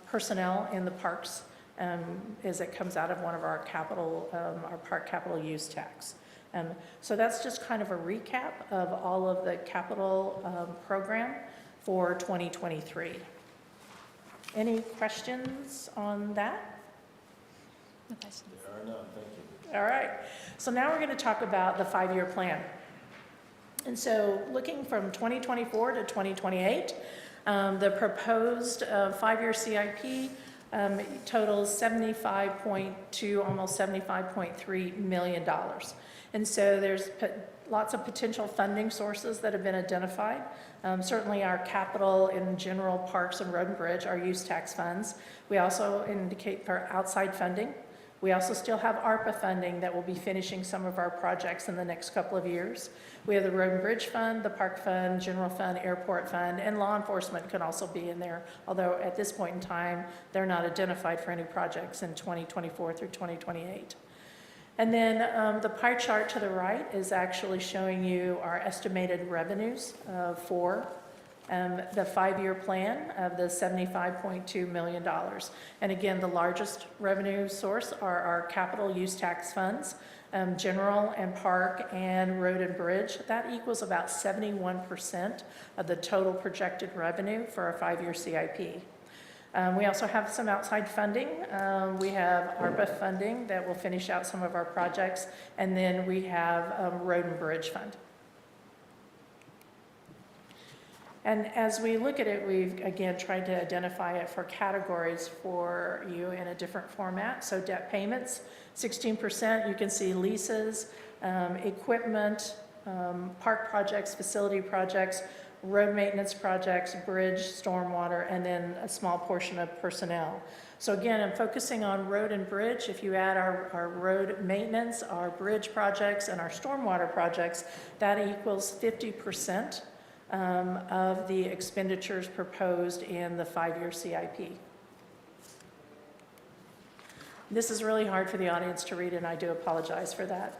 personnel in the parks as it comes out of one of our capital, our park capital use tax. So that's just kind of a recap of all of the capital program for 2023. Any questions on that? No questions. All right, so now we're going to talk about the five-year plan. And so looking from 2024 to 2028, the proposed five-year CIP totals $75.2, almost $75.3 million. And so there's lots of potential funding sources that have been identified. Certainly our capital in general parks and road and bridge, our use tax funds. We also indicate for outside funding. We also still have ARPA funding that will be finishing some of our projects in the next couple of years. We have the Road and Bridge Fund, the Park Fund, General Fund, Airport Fund, and law enforcement can also be in there, although at this point in time, they're not identified for any projects in 2024 through 2028. And then the pie chart to the right is actually showing you our estimated revenues for the five-year plan of the $75.2 million. And again, the largest revenue source are our capital use tax funds, general and park and road and bridge. That equals about 71% of the total projected revenue for a five-year CIP. We also have some outside funding. We have ARPA funding that will finish out some of our projects, and then we have road and bridge fund. And as we look at it, we've again tried to identify it for categories for you in a different format. So debt payments, 16%. You can see leases, equipment, park projects, facility projects, road maintenance projects, bridge, stormwater, and then a small portion of personnel. So again, I'm focusing on road and bridge. If you add our road maintenance, our bridge projects, and our stormwater projects, that equals 50% of the expenditures proposed in the five-year CIP. This is really hard for the audience to read, and I do apologize for that.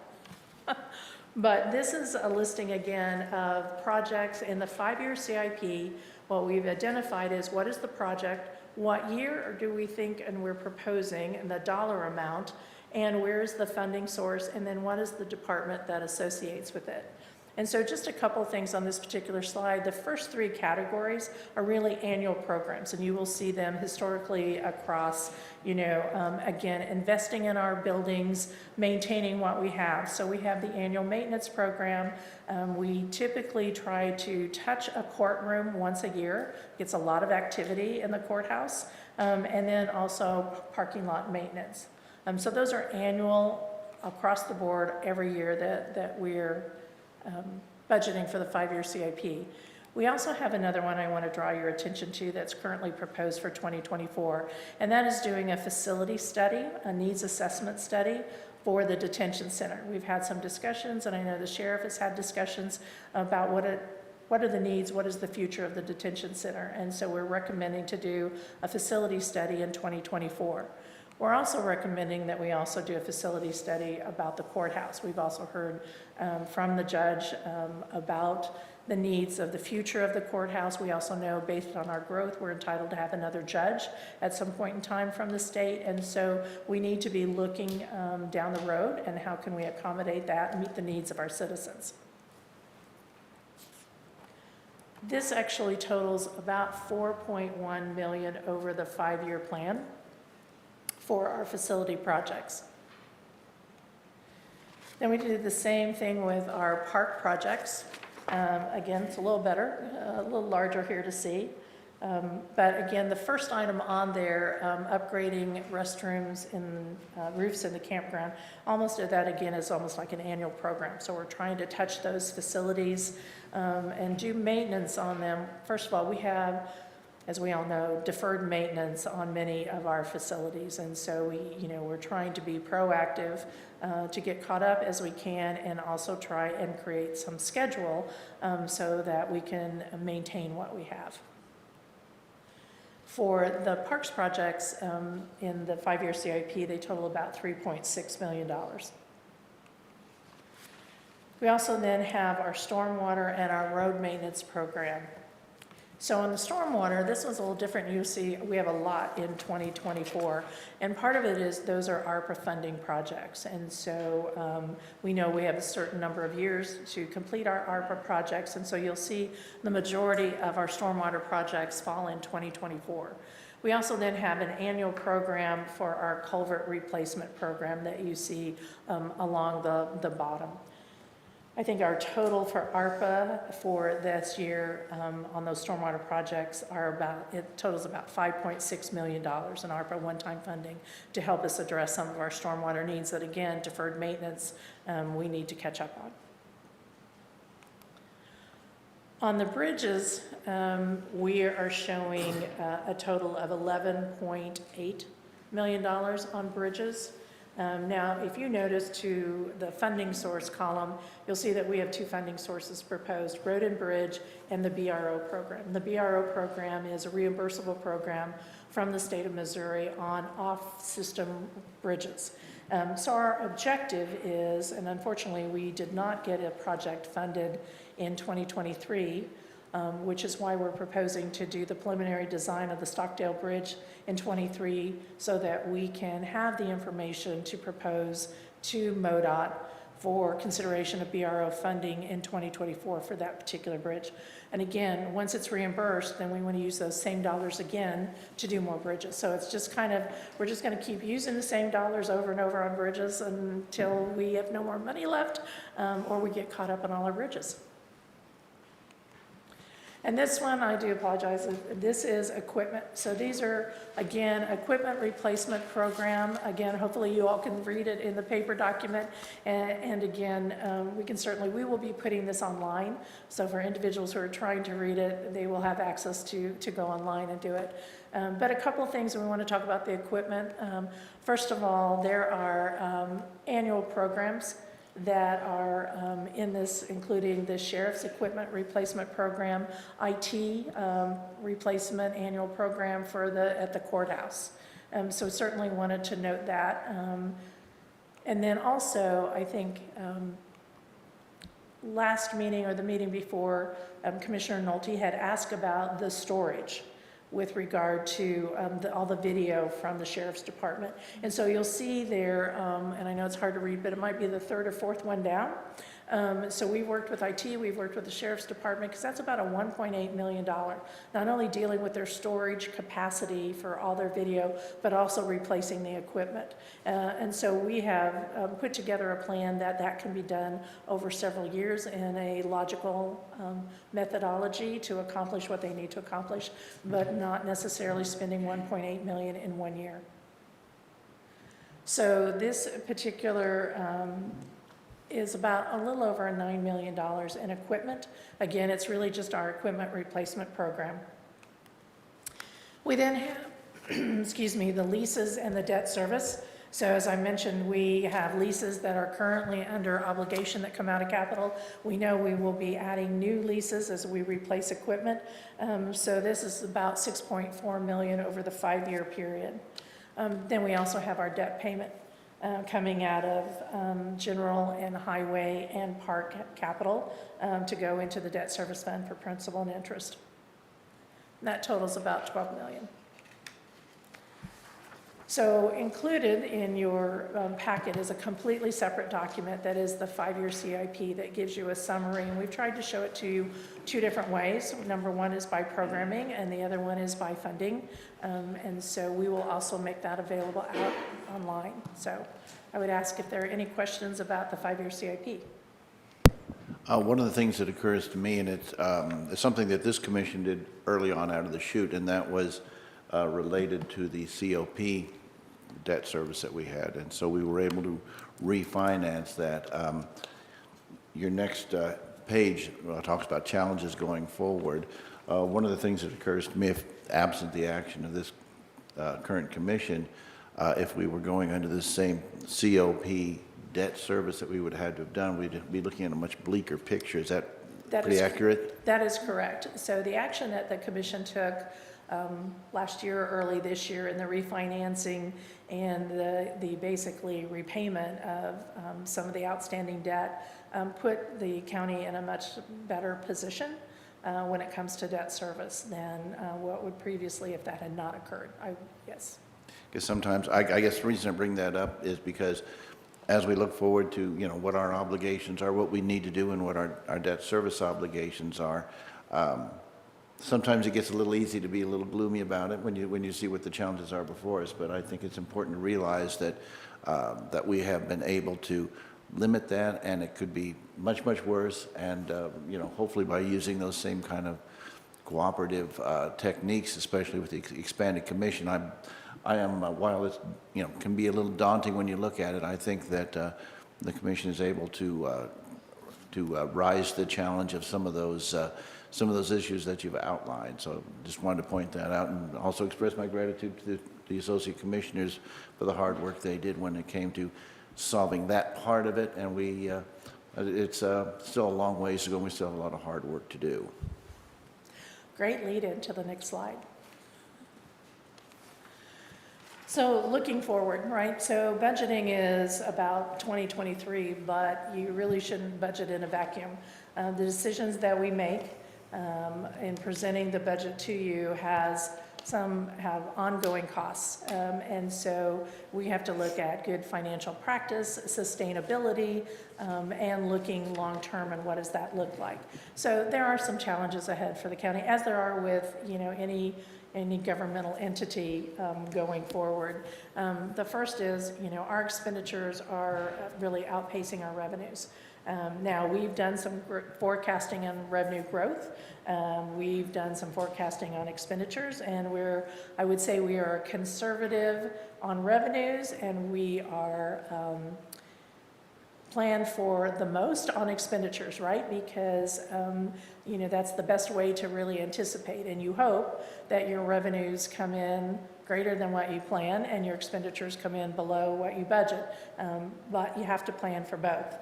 But this is a listing again of projects in the five-year CIP. What we've identified is what is the project, what year do we think and we're proposing, and the dollar amount, and where is the funding source, and then what is the department that associates with it. And so just a couple things on this particular slide. The first three categories are really annual programs, and you will see them historically across, again, investing in our buildings, maintaining what we have. So we have the annual maintenance program. We typically try to touch a courtroom once a year. It's a lot of activity in the courthouse. And then also parking lot maintenance. So those are annual across the board every year that we're budgeting for the five-year CIP. We also have another one I want to draw your attention to that's currently proposed for 2024, and that is doing a facility study, a needs assessment study for the detention center. We've had some discussions, and I know the sheriff has had discussions about what are the needs, what is the future of the detention center, and so we're recommending to do a facility study in 2024. We're also recommending that we also do a facility study about the courthouse. We've also heard from the judge about the needs of the future of the courthouse. We also know, based on our growth, we're entitled to have another judge at some point in time from the state, and so we need to be looking down the road and how can we accommodate that and meet the needs of our citizens. This actually totals about $4.1 million over the five-year plan for our facility projects. Then we did the same thing with our park projects. Again, it's a little better, a little larger here to see. But again, the first item on there, upgrading restrooms and roofs in the campground, almost that again is almost like an annual program. So we're trying to touch those facilities and do maintenance on them. First of all, we have, as we all know, deferred maintenance on many of our facilities. And so we're trying to be proactive to get caught up as we can, and also try and create some schedule so that we can maintain what we have. For the parks projects in the five-year CIP, they total about $3.6 million. We also then have our stormwater and our road maintenance program. So in the stormwater, this was a little different. You see, we have a lot in 2024, and part of it is those are ARPA funding projects. And so we know we have a certain number of years to complete our ARPA projects, and so you'll see the majority of our stormwater projects fall in 2024. We also then have an annual program for our culvert replacement program that you see along the bottom. I think our total for ARPA for this year on those stormwater projects it totals about $5.6 million in ARPA one-time funding to help us address some of our stormwater needs that, again, deferred maintenance we need to catch up on. On the bridges, we are showing a total of $11.8 million on bridges. Now, if you notice to the funding source column, you'll see that we have two funding sources proposed, Road and Bridge and the BRO program. The BRO program is a reimbursable program from the state of Missouri on off-system bridges. So our objective is, and unfortunately we did not get a project funded in 2023, which is why we're proposing to do the preliminary design of the Stockdale Bridge in '23 so that we can have the information to propose to MoDOT for consideration of BRO funding in 2024 for that particular bridge. And again, once it's reimbursed, then we want to use those same dollars again to do more bridges. So it's just kind of, we're just going to keep using the same dollars over and over on bridges until we have no more money left or we get caught up on all our bridges. And this one, I do apologize, this is equipment. So these are, again, equipment replacement program. Again, hopefully you all can read it in the paper document. And again, we will be putting this online. So for individuals who are trying to read it, they will have access to go online and do it. But a couple of things we want to talk about the equipment. First of all, there are annual programs that are in this, including the Sheriff's Equipment Replacement Program, IT replacement annual program at the courthouse. So certainly wanted to note that. And then also, I think last meeting or the meeting before, Commissioner Nolte had asked about the storage with regard to all the video from the Sheriff's Department. And so you'll see there, and I know it's hard to read, but it might be the third or fourth one down. So we worked with IT, we've worked with the Sheriff's Department, because that's about a $1.8 million, not only dealing with their storage capacity for all their video, but also replacing the equipment. And so we have put together a plan that can be done over several years in a logical methodology to accomplish what they need to accomplish, but not necessarily spending $1.8 million in 1 year. So this particular is about a little over $9 million in equipment. Again, it's really just our equipment replacement program. We then have, excuse me, the leases and the debt service. So as I mentioned, we have leases that are currently under obligation that come out of capital. We know we will be adding new leases as we replace equipment. So this is about $6.4 million over the 5-year period. Then we also have our debt payment coming out of general and highway and park capital to go into the debt service fund for principal and interest. And that totals about $12 million. So included in your packet is a completely separate document that is the 5-year CIP that gives you a summary. And we've tried to show it to you 2 different ways. Number one is by programming and the other one is by funding. And so we will also make that available out online. So I would ask if there are any questions about the 5-year CIP. One of the things that occurs to me, and it's something that this commission did early on out of the chute, and that was related to the COP debt service that we had. And so we were able to refinance that. Your next page talks about challenges going forward. One of the things that occurs to me, if absent the action of this current commission, if we were going under the same COP debt service that we would have had to have done, we'd be looking at a much bleaker picture. Is that pretty accurate? That is correct. So the action that the commission took last year or early this year in the refinancing and the basically repayment of some of the outstanding debt put the county in a much better position when it comes to debt service than what would previously if that had not occurred. Yes. Because sometimes, I guess the reason I bring that up is because as we look forward to, what our obligations are, what we need to do and what our debt service obligations are, sometimes it gets a little easy to be a little gloomy about it when you see what the challenges are before us, but I think it's important to realize that, that we have been able to limit that, and it could be much, much worse, and, you know, hopefully by using those same kind of cooperative techniques, especially with the expanded commission, I am, while it's, you know, can be a little daunting when you look at it, I think that the commission is able to rise to the challenge of some of those issues that you've outlined. So just wanted to point that out, and also express my gratitude to the associate commissioners for the hard work they did when it came to solving that part of it. And it's still a long ways to go, and we still have a lot of hard work to do. Great lead in to the next slide. So looking forward, right? So budgeting is about 2023, but you really shouldn't budget in a vacuum. The decisions that we make in presenting the budget to you have ongoing costs. And so we have to look at good financial practice, sustainability, and looking long-term and what does that look like. So there are some challenges ahead for the county, as there are with, you know, any governmental entity going forward. The first is, you know, our expenditures are really outpacing our revenues. Now, we've done some forecasting on revenue growth. We've done some forecasting on expenditures, and I would say we are conservative on revenues, and we are plan for the most on expenditures, right? Because, you know, that's the best way to really anticipate. And you hope that your revenues come in greater than what you plan and your expenditures come in below what you budget. But you have to plan for both.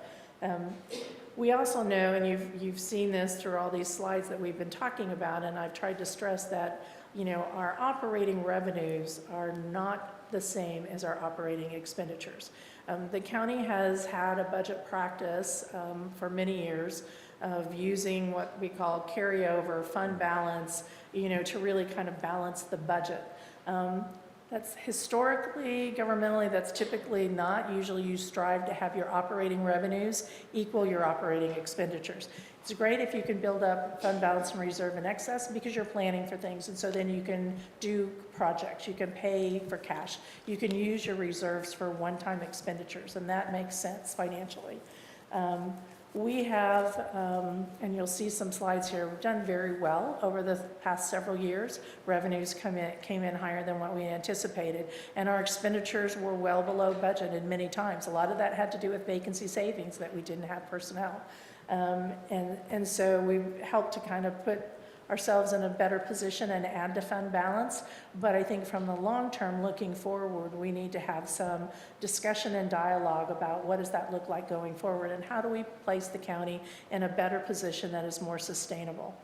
We also know, and you've seen this through all these slides that we've been talking about, and I've tried to stress that, you know, our operating revenues are not the same as our operating expenditures. The county has had a budget practice for many years of using what we call carryover fund balance, you know, to really kind of balance the budget. That's historically, governmentally, that's typically not. Usually you strive to have your operating revenues equal your operating expenditures. It's great if you can build up fund balance and reserve in excess because you're planning for things, and so then you can do projects, you can pay for cash, you can use your reserves for one-time expenditures, and that makes sense financially. We have, and you'll see some slides here, we've done very well over the past several years. Revenues came in higher than what we anticipated, and our expenditures were well below budgeted many times. A lot of that had to do with vacancy savings, that we didn't have personnel. And so we've helped to kind of put ourselves in a better position and add to fund balance. But I think from the long term, looking forward, we need to have some discussion and dialogue about what does that look like going forward, and how do we place the county in a better position that is more sustainable.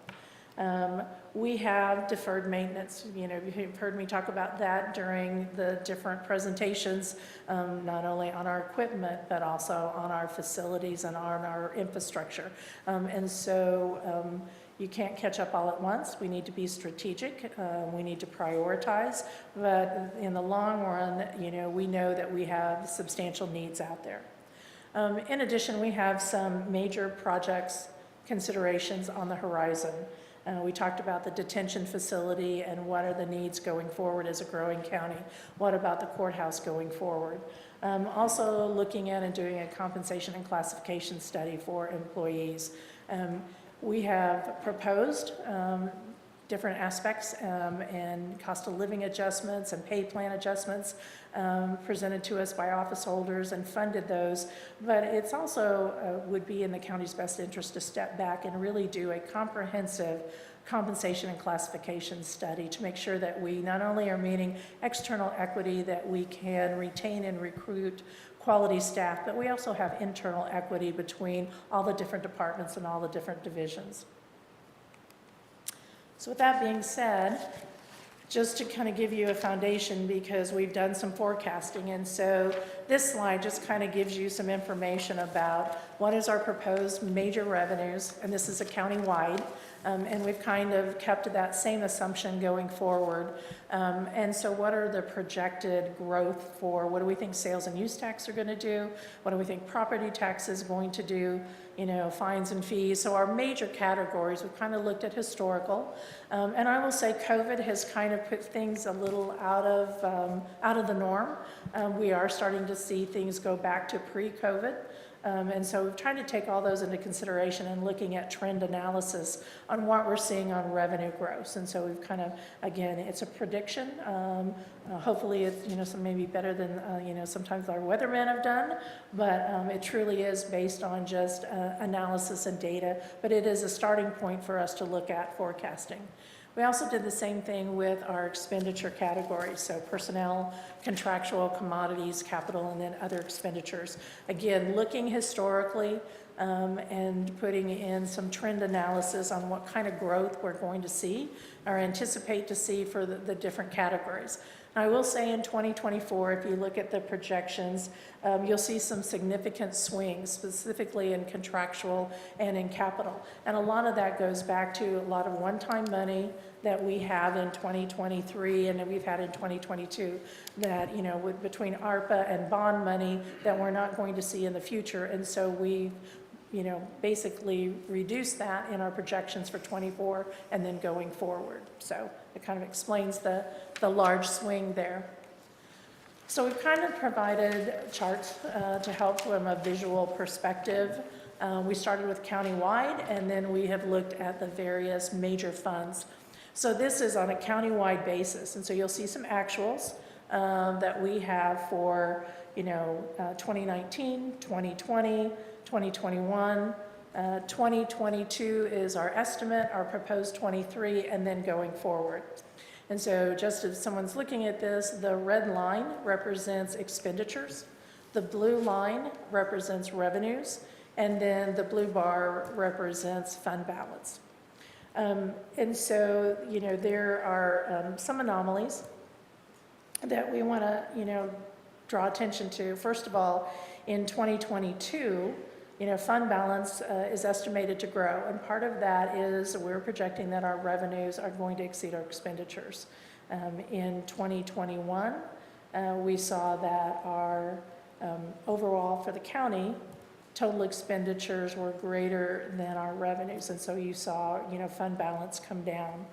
We have deferred maintenance. You know, you've heard me talk about that during the different presentations, not only on our equipment, but also on our facilities and on our infrastructure. And so you can't catch up all at once. We need to be strategic. We need to prioritize. But in the long run, you know, we know that we have substantial needs out there. In addition, we have some major projects considerations on the horizon. We talked about the detention facility and what are the needs going forward as a growing county. What about the courthouse going forward? Also looking at and doing a compensation and classification study for employees. We have proposed different aspects and cost of living adjustments and pay plan adjustments presented to us by office holders and funded those. But it's also would be in the county's best interest to step back and really do a comprehensive compensation and classification study to make sure that we not only are meeting external equity, that we can retain and recruit quality staff, but we also have internal equity between all the different departments and all the different divisions. So with that being said, just to kind of give you a foundation, because we've done some forecasting, and so this slide just kind of gives you some information about what is our proposed major revenues, and this is a county-wide. And we've kind of kept that same assumption going forward. And so what are the projected growth for, what do we think sales and use tax are going to do? What do we think property tax is going to do? You know, fines and fees. So our major categories, we've kind of looked at historical. And I will say COVID has kind of put things a little out of the norm. We are starting to see things go back to pre-COVID. And so we've tried to take all those into consideration and looking at trend analysis on what we're seeing on revenue growth. And so we've kind of, again, it's a prediction. Hopefully it's, you know, some maybe better than, you know, sometimes our weathermen have done, but it truly is based on just analysis and data, but it is a starting point for us to look at forecasting. We also did the same thing with our expenditure categories, so personnel, contractual, commodities, capital, and then other expenditures. Again, looking historically and putting in some trend analysis on what kind of growth we're going to see or anticipate to see for the different categories. I will say in 2024, if you look at the projections, you'll see some significant swings, specifically in contractual and in capital. And a lot of that goes back to a lot of one-time money that we have in 2023 and that we've had in 2022 that, you know, with between ARPA and bond money that we're not going to see in the future. And so we, you know, basically reduce that in our projections for 24 and then going forward. So it kind of explains the large swing there. So we've kind of provided charts to help from a visual perspective. We started with countywide, and then we have looked at the various major funds. So this is on a countywide basis, and so you'll see some actuals that we have for, you know, 2019, 2020, 2021, 2022 is our estimate, our proposed 23, and then going forward. And so just if someone's looking at this, the red line represents expenditures, the blue line represents revenues, and then the blue bar represents fund balance. And so, you know, there are some anomalies that we want to, you know, draw attention to. First of all, in 2022, you know, fund balance is estimated to grow, and part of that is we're projecting that our revenues are going to exceed our expenditures. In 2021, we saw that our overall for the county, total expenditures were greater than our revenues, and so you saw, you know, fund balance come down.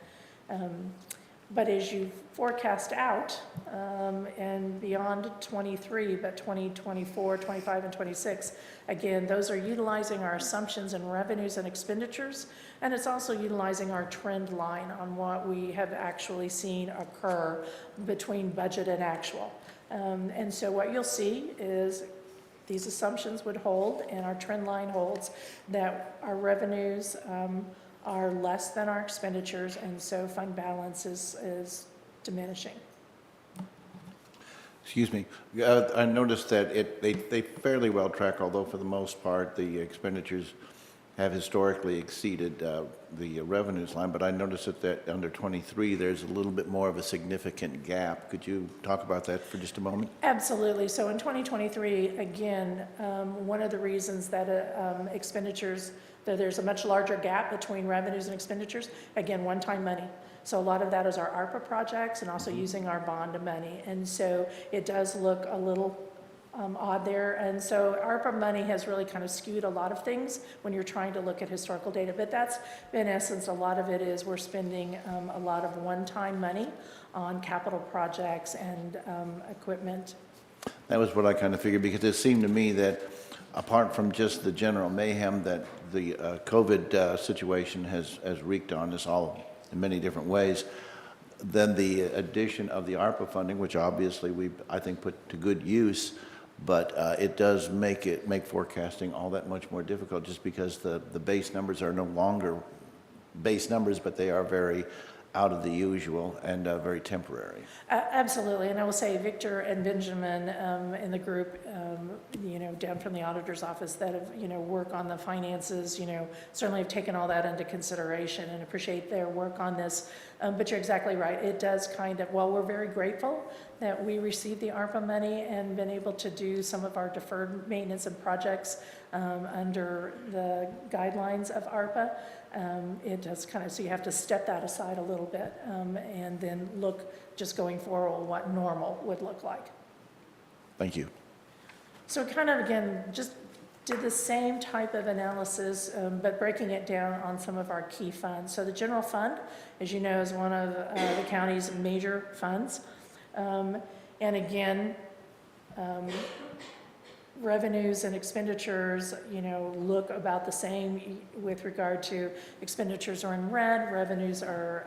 But as you forecast out and beyond 23, but 2024, 25, and 26, again, those are utilizing our assumptions in revenues and expenditures, and it's also utilizing our trend line on what we have actually seen occur between budget and actual. And so what you'll see is these assumptions would hold, and our trend line holds, that our revenues are less than our expenditures, and so fund balance is diminishing. Excuse me. I noticed that they fairly well track, although for the most part, the expenditures have historically exceeded the revenues line, but I noticed that under 23, there's a little bit more of a significant gap. Could you talk about that for just a moment? Absolutely. So in 2023, again, one of the reasons that expenditures, that there's a much larger gap between revenues and expenditures, again, one-time money. So a lot of that is our ARPA projects and also using our bond money. And so it does look a little odd there. And so ARPA money has really kind of skewed a lot of things when you're trying to look at historical data. But that's, in essence, a lot of it is we're spending a lot of one-time money on capital projects and equipment. That was what I kind of figured, because it seemed to me that apart from just the general mayhem that the COVID situation has wreaked on us all in many different ways, then the addition of the ARPA funding, which obviously we, I think, put to good use, but it does make forecasting all that much more difficult, just because the base numbers are no longer base numbers, but they are very out of the usual and very temporary. Absolutely, and I will say Victor and Benjamin in the group, you know, down from the auditor's office that have, you know, work on the finances, you know, certainly have taken all that into consideration and appreciate their work on this. But you're exactly right. It does kind of, while we're very grateful that we received the ARPA money and been able to do some of our deferred maintenance and projects under the guidelines of ARPA, it does kind of, so you have to step that aside a little bit and then look just going forward what normal would look like. Thank you. So kind of, again, just did the same type of analysis, but breaking it down on some of our key funds. So the general fund, as you know, is one of the county's major funds. And again, revenues and expenditures, look about the same with regard to expenditures are in red, revenues are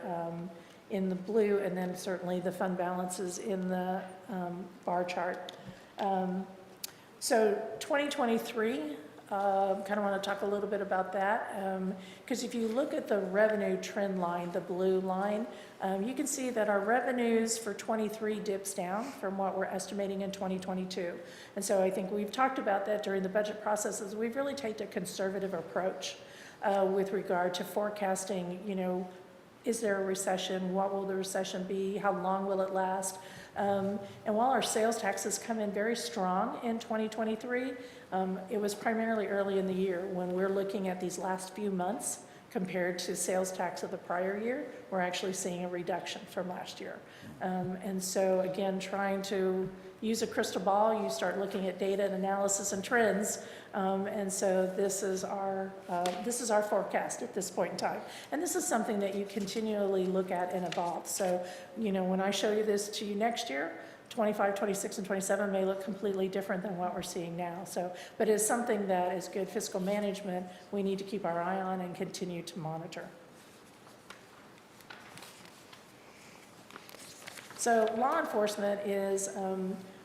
in the blue, and then certainly the fund balances in the bar chart. So 2023, kind of want to talk a little bit about that, because if you look at the revenue trend line, the blue line, you can see that our revenues for 23 dips down from what we're estimating in 2022. And so I think we've talked about that during the budget processes. We've really taken a conservative approach with regard to forecasting, is there a recession? What will the recession be? How long will it last? And while our sales taxes come in very strong in 2023, it was primarily early in the year when we're looking at these last few months compared to sales tax of the prior year, we're actually seeing a reduction from last year. And so again, trying to use a crystal ball, you start looking at data and analysis and trends. And so this is our forecast at this point in time. And this is something that you continually look at and evolve. So, when I show you this to you next year, 25, 26, and 27 may look completely different than what we're seeing now. So, but it's something that is good fiscal management we need to keep our eye on and continue to monitor. So law enforcement is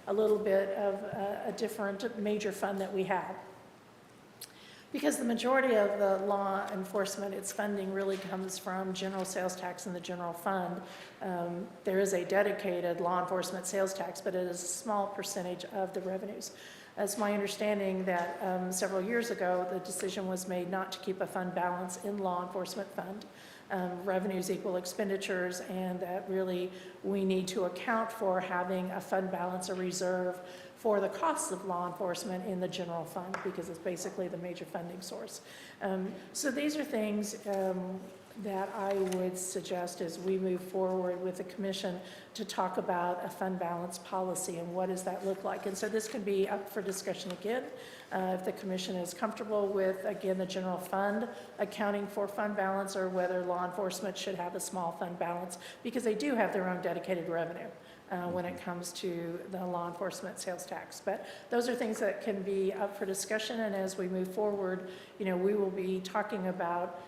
a little bit of a different major fund that we have. Because the majority of the law enforcement, its funding really comes from general sales tax and the general fund. There is a dedicated law enforcement sales tax, but it is a small percentage of the revenues. It's my understanding that several years ago, the decision was made not to keep a fund balance in law enforcement fund. Revenues equal expenditures, and that really we need to account for having a fund balance, a reserve for the costs of law enforcement in the general fund, because it's basically the major funding source. So these are things that I would suggest as we move forward with the commission to talk about a fund balance policy and what does that look like. And so this could be up for discussion again. If the commission is comfortable with, again, the general fund accounting for fund balance, or whether law enforcement should have a small fund balance, because they do have their own dedicated revenue when it comes to the law enforcement sales tax. But those are things that can be up for discussion, and as we move forward, we will be talking about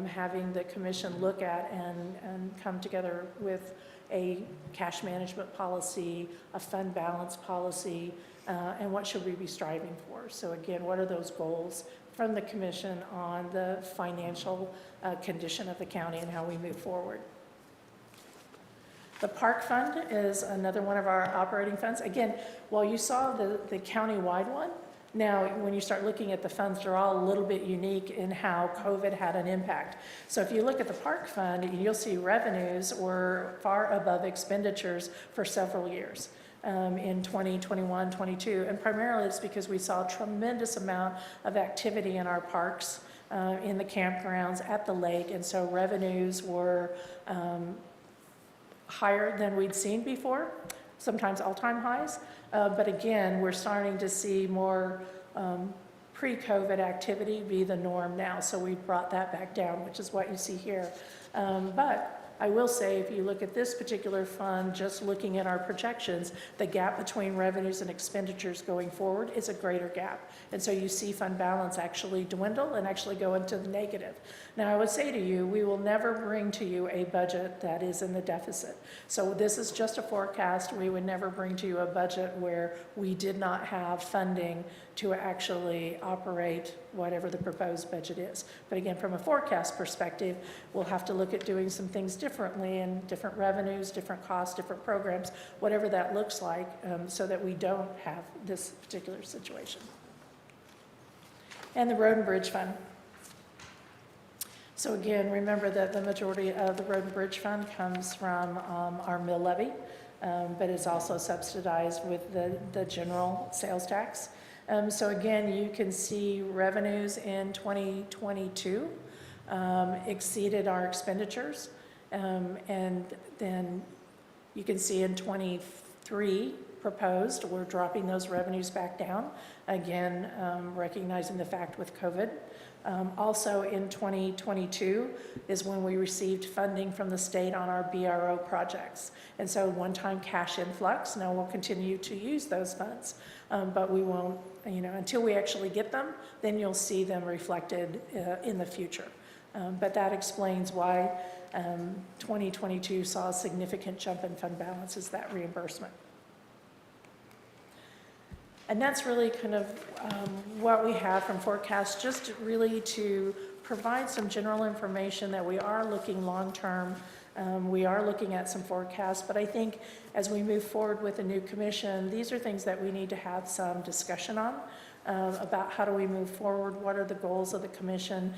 having the commission look at and come together with a cash management policy, a fund balance policy, and what should we be striving for. So again, what are those goals from the commission on the financial condition of the county and how we move forward. The park fund is another one of our operating funds. Again, while you saw the county-wide one, now when you start looking at the funds, they're all a little bit unique in how COVID had an impact. So if you look at the park fund, you'll see revenues were far above expenditures for several years. In 2021, 22, and primarily it's because we saw a tremendous amount of activity in our parks, in the campgrounds, at the lake, and so revenues were higher than we'd seen before, sometimes all-time highs. But again, we're starting to see more pre-COVID activity be the norm now, so we've brought that back down, which is what you see here. But I will say, if you look at this particular fund, just looking at our projections, the gap between revenues and expenditures going forward is a greater gap. And so you see fund balance actually dwindle and actually go into the negative. Now, I would say to you, we will never bring to you a budget that is in the deficit. So this is just a forecast. We would never bring to you a budget where we did not have funding to actually operate whatever the proposed budget is. But again, from a forecast perspective, we'll have to look at doing some things differently, and different revenues, different costs, different programs, whatever that looks like, so that we don't have this particular situation. And the Road and Bridge Fund. So again, remember that the majority of the Road and Bridge Fund comes from our mill levy, but is also subsidized with the general sales tax. So again, you can see revenues in 2022 exceeded our expenditures. And then you can see in 23 proposed, we're dropping those revenues back down. Again, recognizing the fact with COVID. Also in 2022 is when we received funding from the state on our BRO projects. And so one-time cash influx. Now we'll continue to use those funds, but we won't, until we actually get them, then you'll see them reflected in the future. But that explains why 2022 saw a significant jump in fund balances, that reimbursement. And that's really kind of what we have from forecast, just really to provide some general information that we are looking long-term. We are looking at some forecasts, but I think as we move forward with the new commission, these are things that we need to have some discussion on about how do we move forward, what are the goals of the commission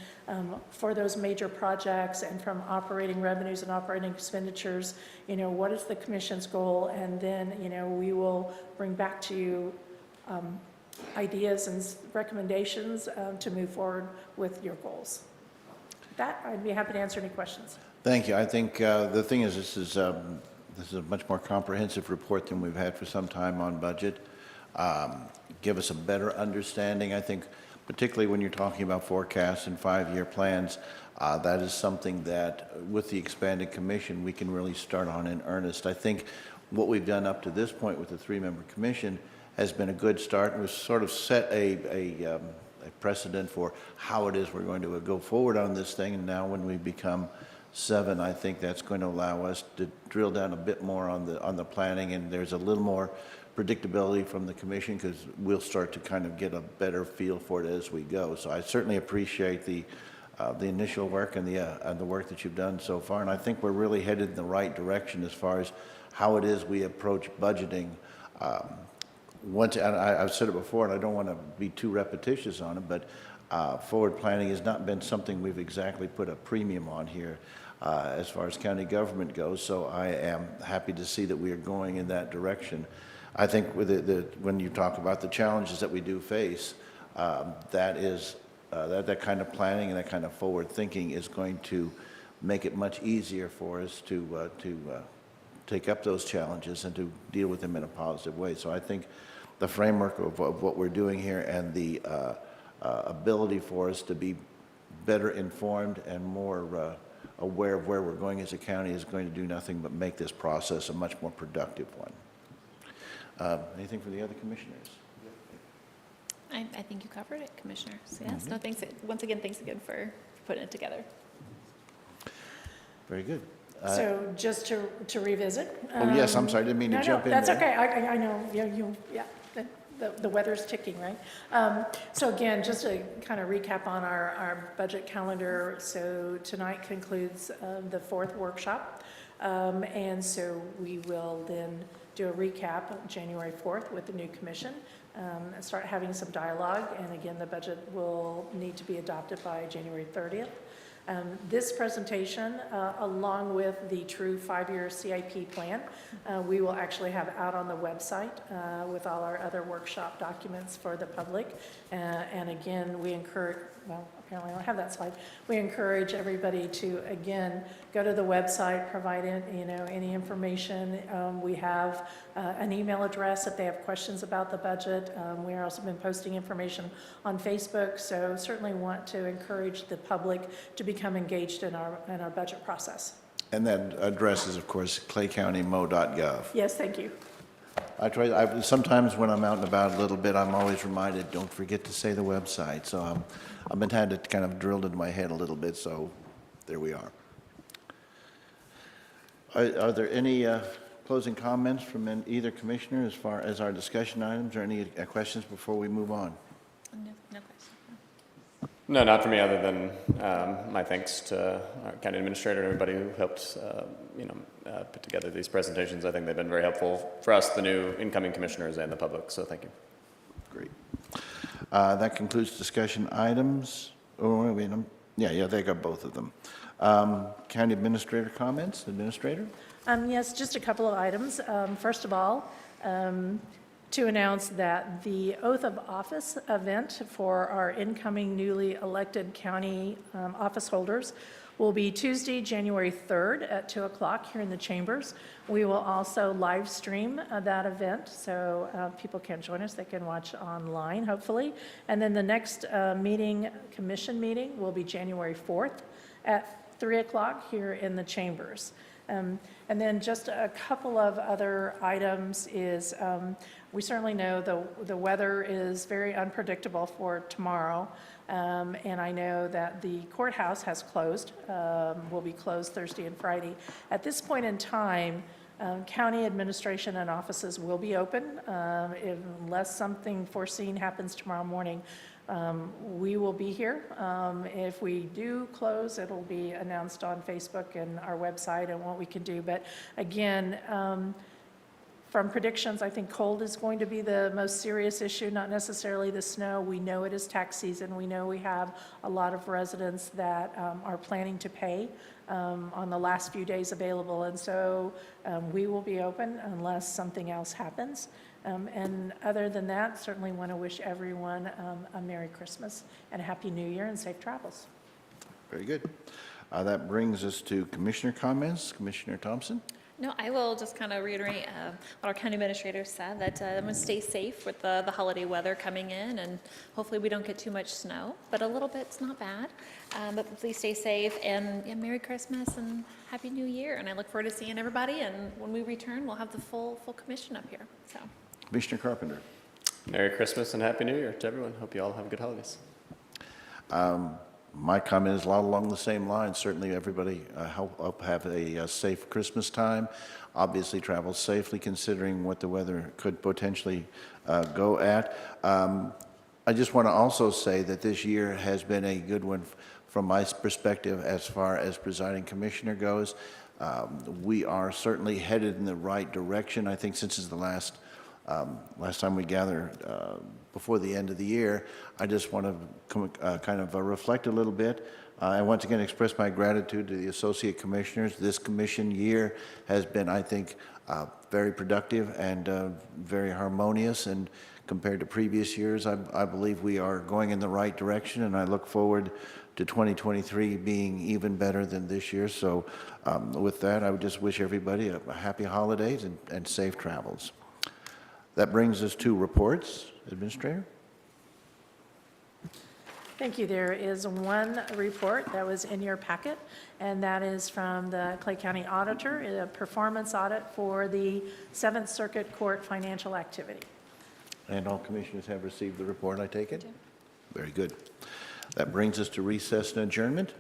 for those major projects, and from operating revenues and operating expenditures, what is the commission's goal, and then, we will bring back to you ideas and recommendations to move forward with your goals. With that, I'd be happy to answer any questions. Thank you. I think the thing is, this is a much more comprehensive report than we've had for some time on budget. Give us a better understanding. I think, particularly when you're talking about forecasts and 5-year plans, that is something that, with the expanded commission, we can really start on in earnest. I think what we've done up to this point with the 3-member commission has been a good start, and we've sort of set a precedent for how it is we're going to go forward on this thing. And now when we become 7, I think that's going to allow us to drill down a bit more on the planning, and there's a little more predictability from the commission, because we'll start to kind of get a better feel for it as we go. So I certainly appreciate the initial work and the work that you've done so far, and I think we're really headed in the right direction as far as how it is we approach budgeting. I've said it before, and I don't want to be too repetitious on it, but forward planning has not been something we've exactly put a premium on here as far as county government goes, so I am happy to see that we are going in that direction. I think with when you talk about the challenges that we do face, that kind of planning and that kind of forward thinking is going to make it much easier for us to take up those challenges and to deal with them in a positive way. So I think the framework of what we're doing here and the ability for us to be better informed and more aware of where we're going as a county is going to do nothing but make this process a much more productive one. Anything for the other commissioners? I think you covered it, Commissioner. So yes, no, thanks. Once again, thanks again for putting it together. Very good. So just to revisit. Oh, yes, I'm sorry, I didn't mean to jump in there. That's okay. I know, the weather's ticking, right? So again, just to kind of recap on our budget calendar. So tonight concludes the 4th workshop. And so we will then do a recap on January 4th with the new commission and start having some dialogue. And again, the budget will need to be adopted by January 30th. This presentation, along with the true 5-year CIP plan, we will actually have out on the website with all our other workshop documents for the public. And again, we encourage, well, apparently I don't have that slide. We encourage everybody to, again, go to the website, provide any information. We have an email address if they have questions about the budget. We are also been posting information on Facebook, so certainly want to encourage the public to become engaged in our budget process. And that address is, of course, claycountymo.gov. Yes, thank you. Sometimes when I'm out and about a little bit, I'm always reminded, don't forget to say the website. So I've been had it kind of drilled into my head a little bit, so there we are. Are there any closing comments from either commissioner as far as our discussion items, or any questions before we move on? No question. No, not for me, other than my thanks to our county administrator and everybody who helped, put together these presentations. I think they've been very helpful for us, the new incoming commissioners, and the public. So thank you. Great. That concludes discussion items. Oh, wait, Yeah, they got both of them. County Administrator comments, Administrator? Yes, just a couple of items. First of all, to announce that the Oath of Office event for our incoming newly elected county office holders will be Tuesday, January 3rd at 2 o'clock here in the chambers. We will also live stream that event, so people can join us. They can watch online, hopefully. And then the next commission meeting will be January 4th at 3 o'clock here in the chambers. And then just a couple of other items is, we certainly know the weather is very unpredictable for tomorrow. And I know that the courthouse has closed, will be closed Thursday and Friday. At this point in time, county administration and offices will be open. Unless something foreseen happens tomorrow morning, we will be here. If we do close, it'll be announced on Facebook and our website and what we can do. But again, from predictions, I think cold is going to be the most serious issue, not necessarily the snow. We know it is tax season. We know we have a lot of residents that are planning to pay on the last few days available. And so we will be open unless something else happens. And other than that, certainly want to wish everyone a Merry Christmas and a Happy New Year and safe travels. Very good. That brings us to Commissioner comments. Commissioner Thompson? No, I will just kind of reiterate what our county administrator said, that I'm going to stay safe with the holiday weather coming in, and hopefully we don't get too much snow, but a little bit's not bad. But please stay safe, and yeah, Merry Christmas and Happy New Year, and I look forward to seeing everybody, and when we return, we'll have the full commission up here, so. Commissioner Carpenter? Merry Christmas and Happy New Year to everyone. Hope you all have good holidays. My comment is a lot along the same lines. Certainly, everybody have a safe Christmas time. Obviously, travel safely, considering what the weather could potentially go at. I just want to also say that this year has been a good one from my perspective as far as presiding commissioner goes. We are certainly headed in the right direction. I think since it's the last time we gathered before the end of the year, I just want to kind of reflect a little bit. I once again express my gratitude to the associate commissioners. This commission year has been, I think, very productive and very harmonious, and compared to previous years, I believe we are going in the right direction, and I look forward to 2023 being even better than this year. So with that, I would just wish everybody a happy holidays and safe travels. That brings us to reports. Administrator? Thank you. There is one report that was in your packet, and that is from the Clay County Auditor, a performance audit for the 7th Circuit Court financial activity. And all commissioners have received the report, I take it? Very good. That brings us to recess and adjournment.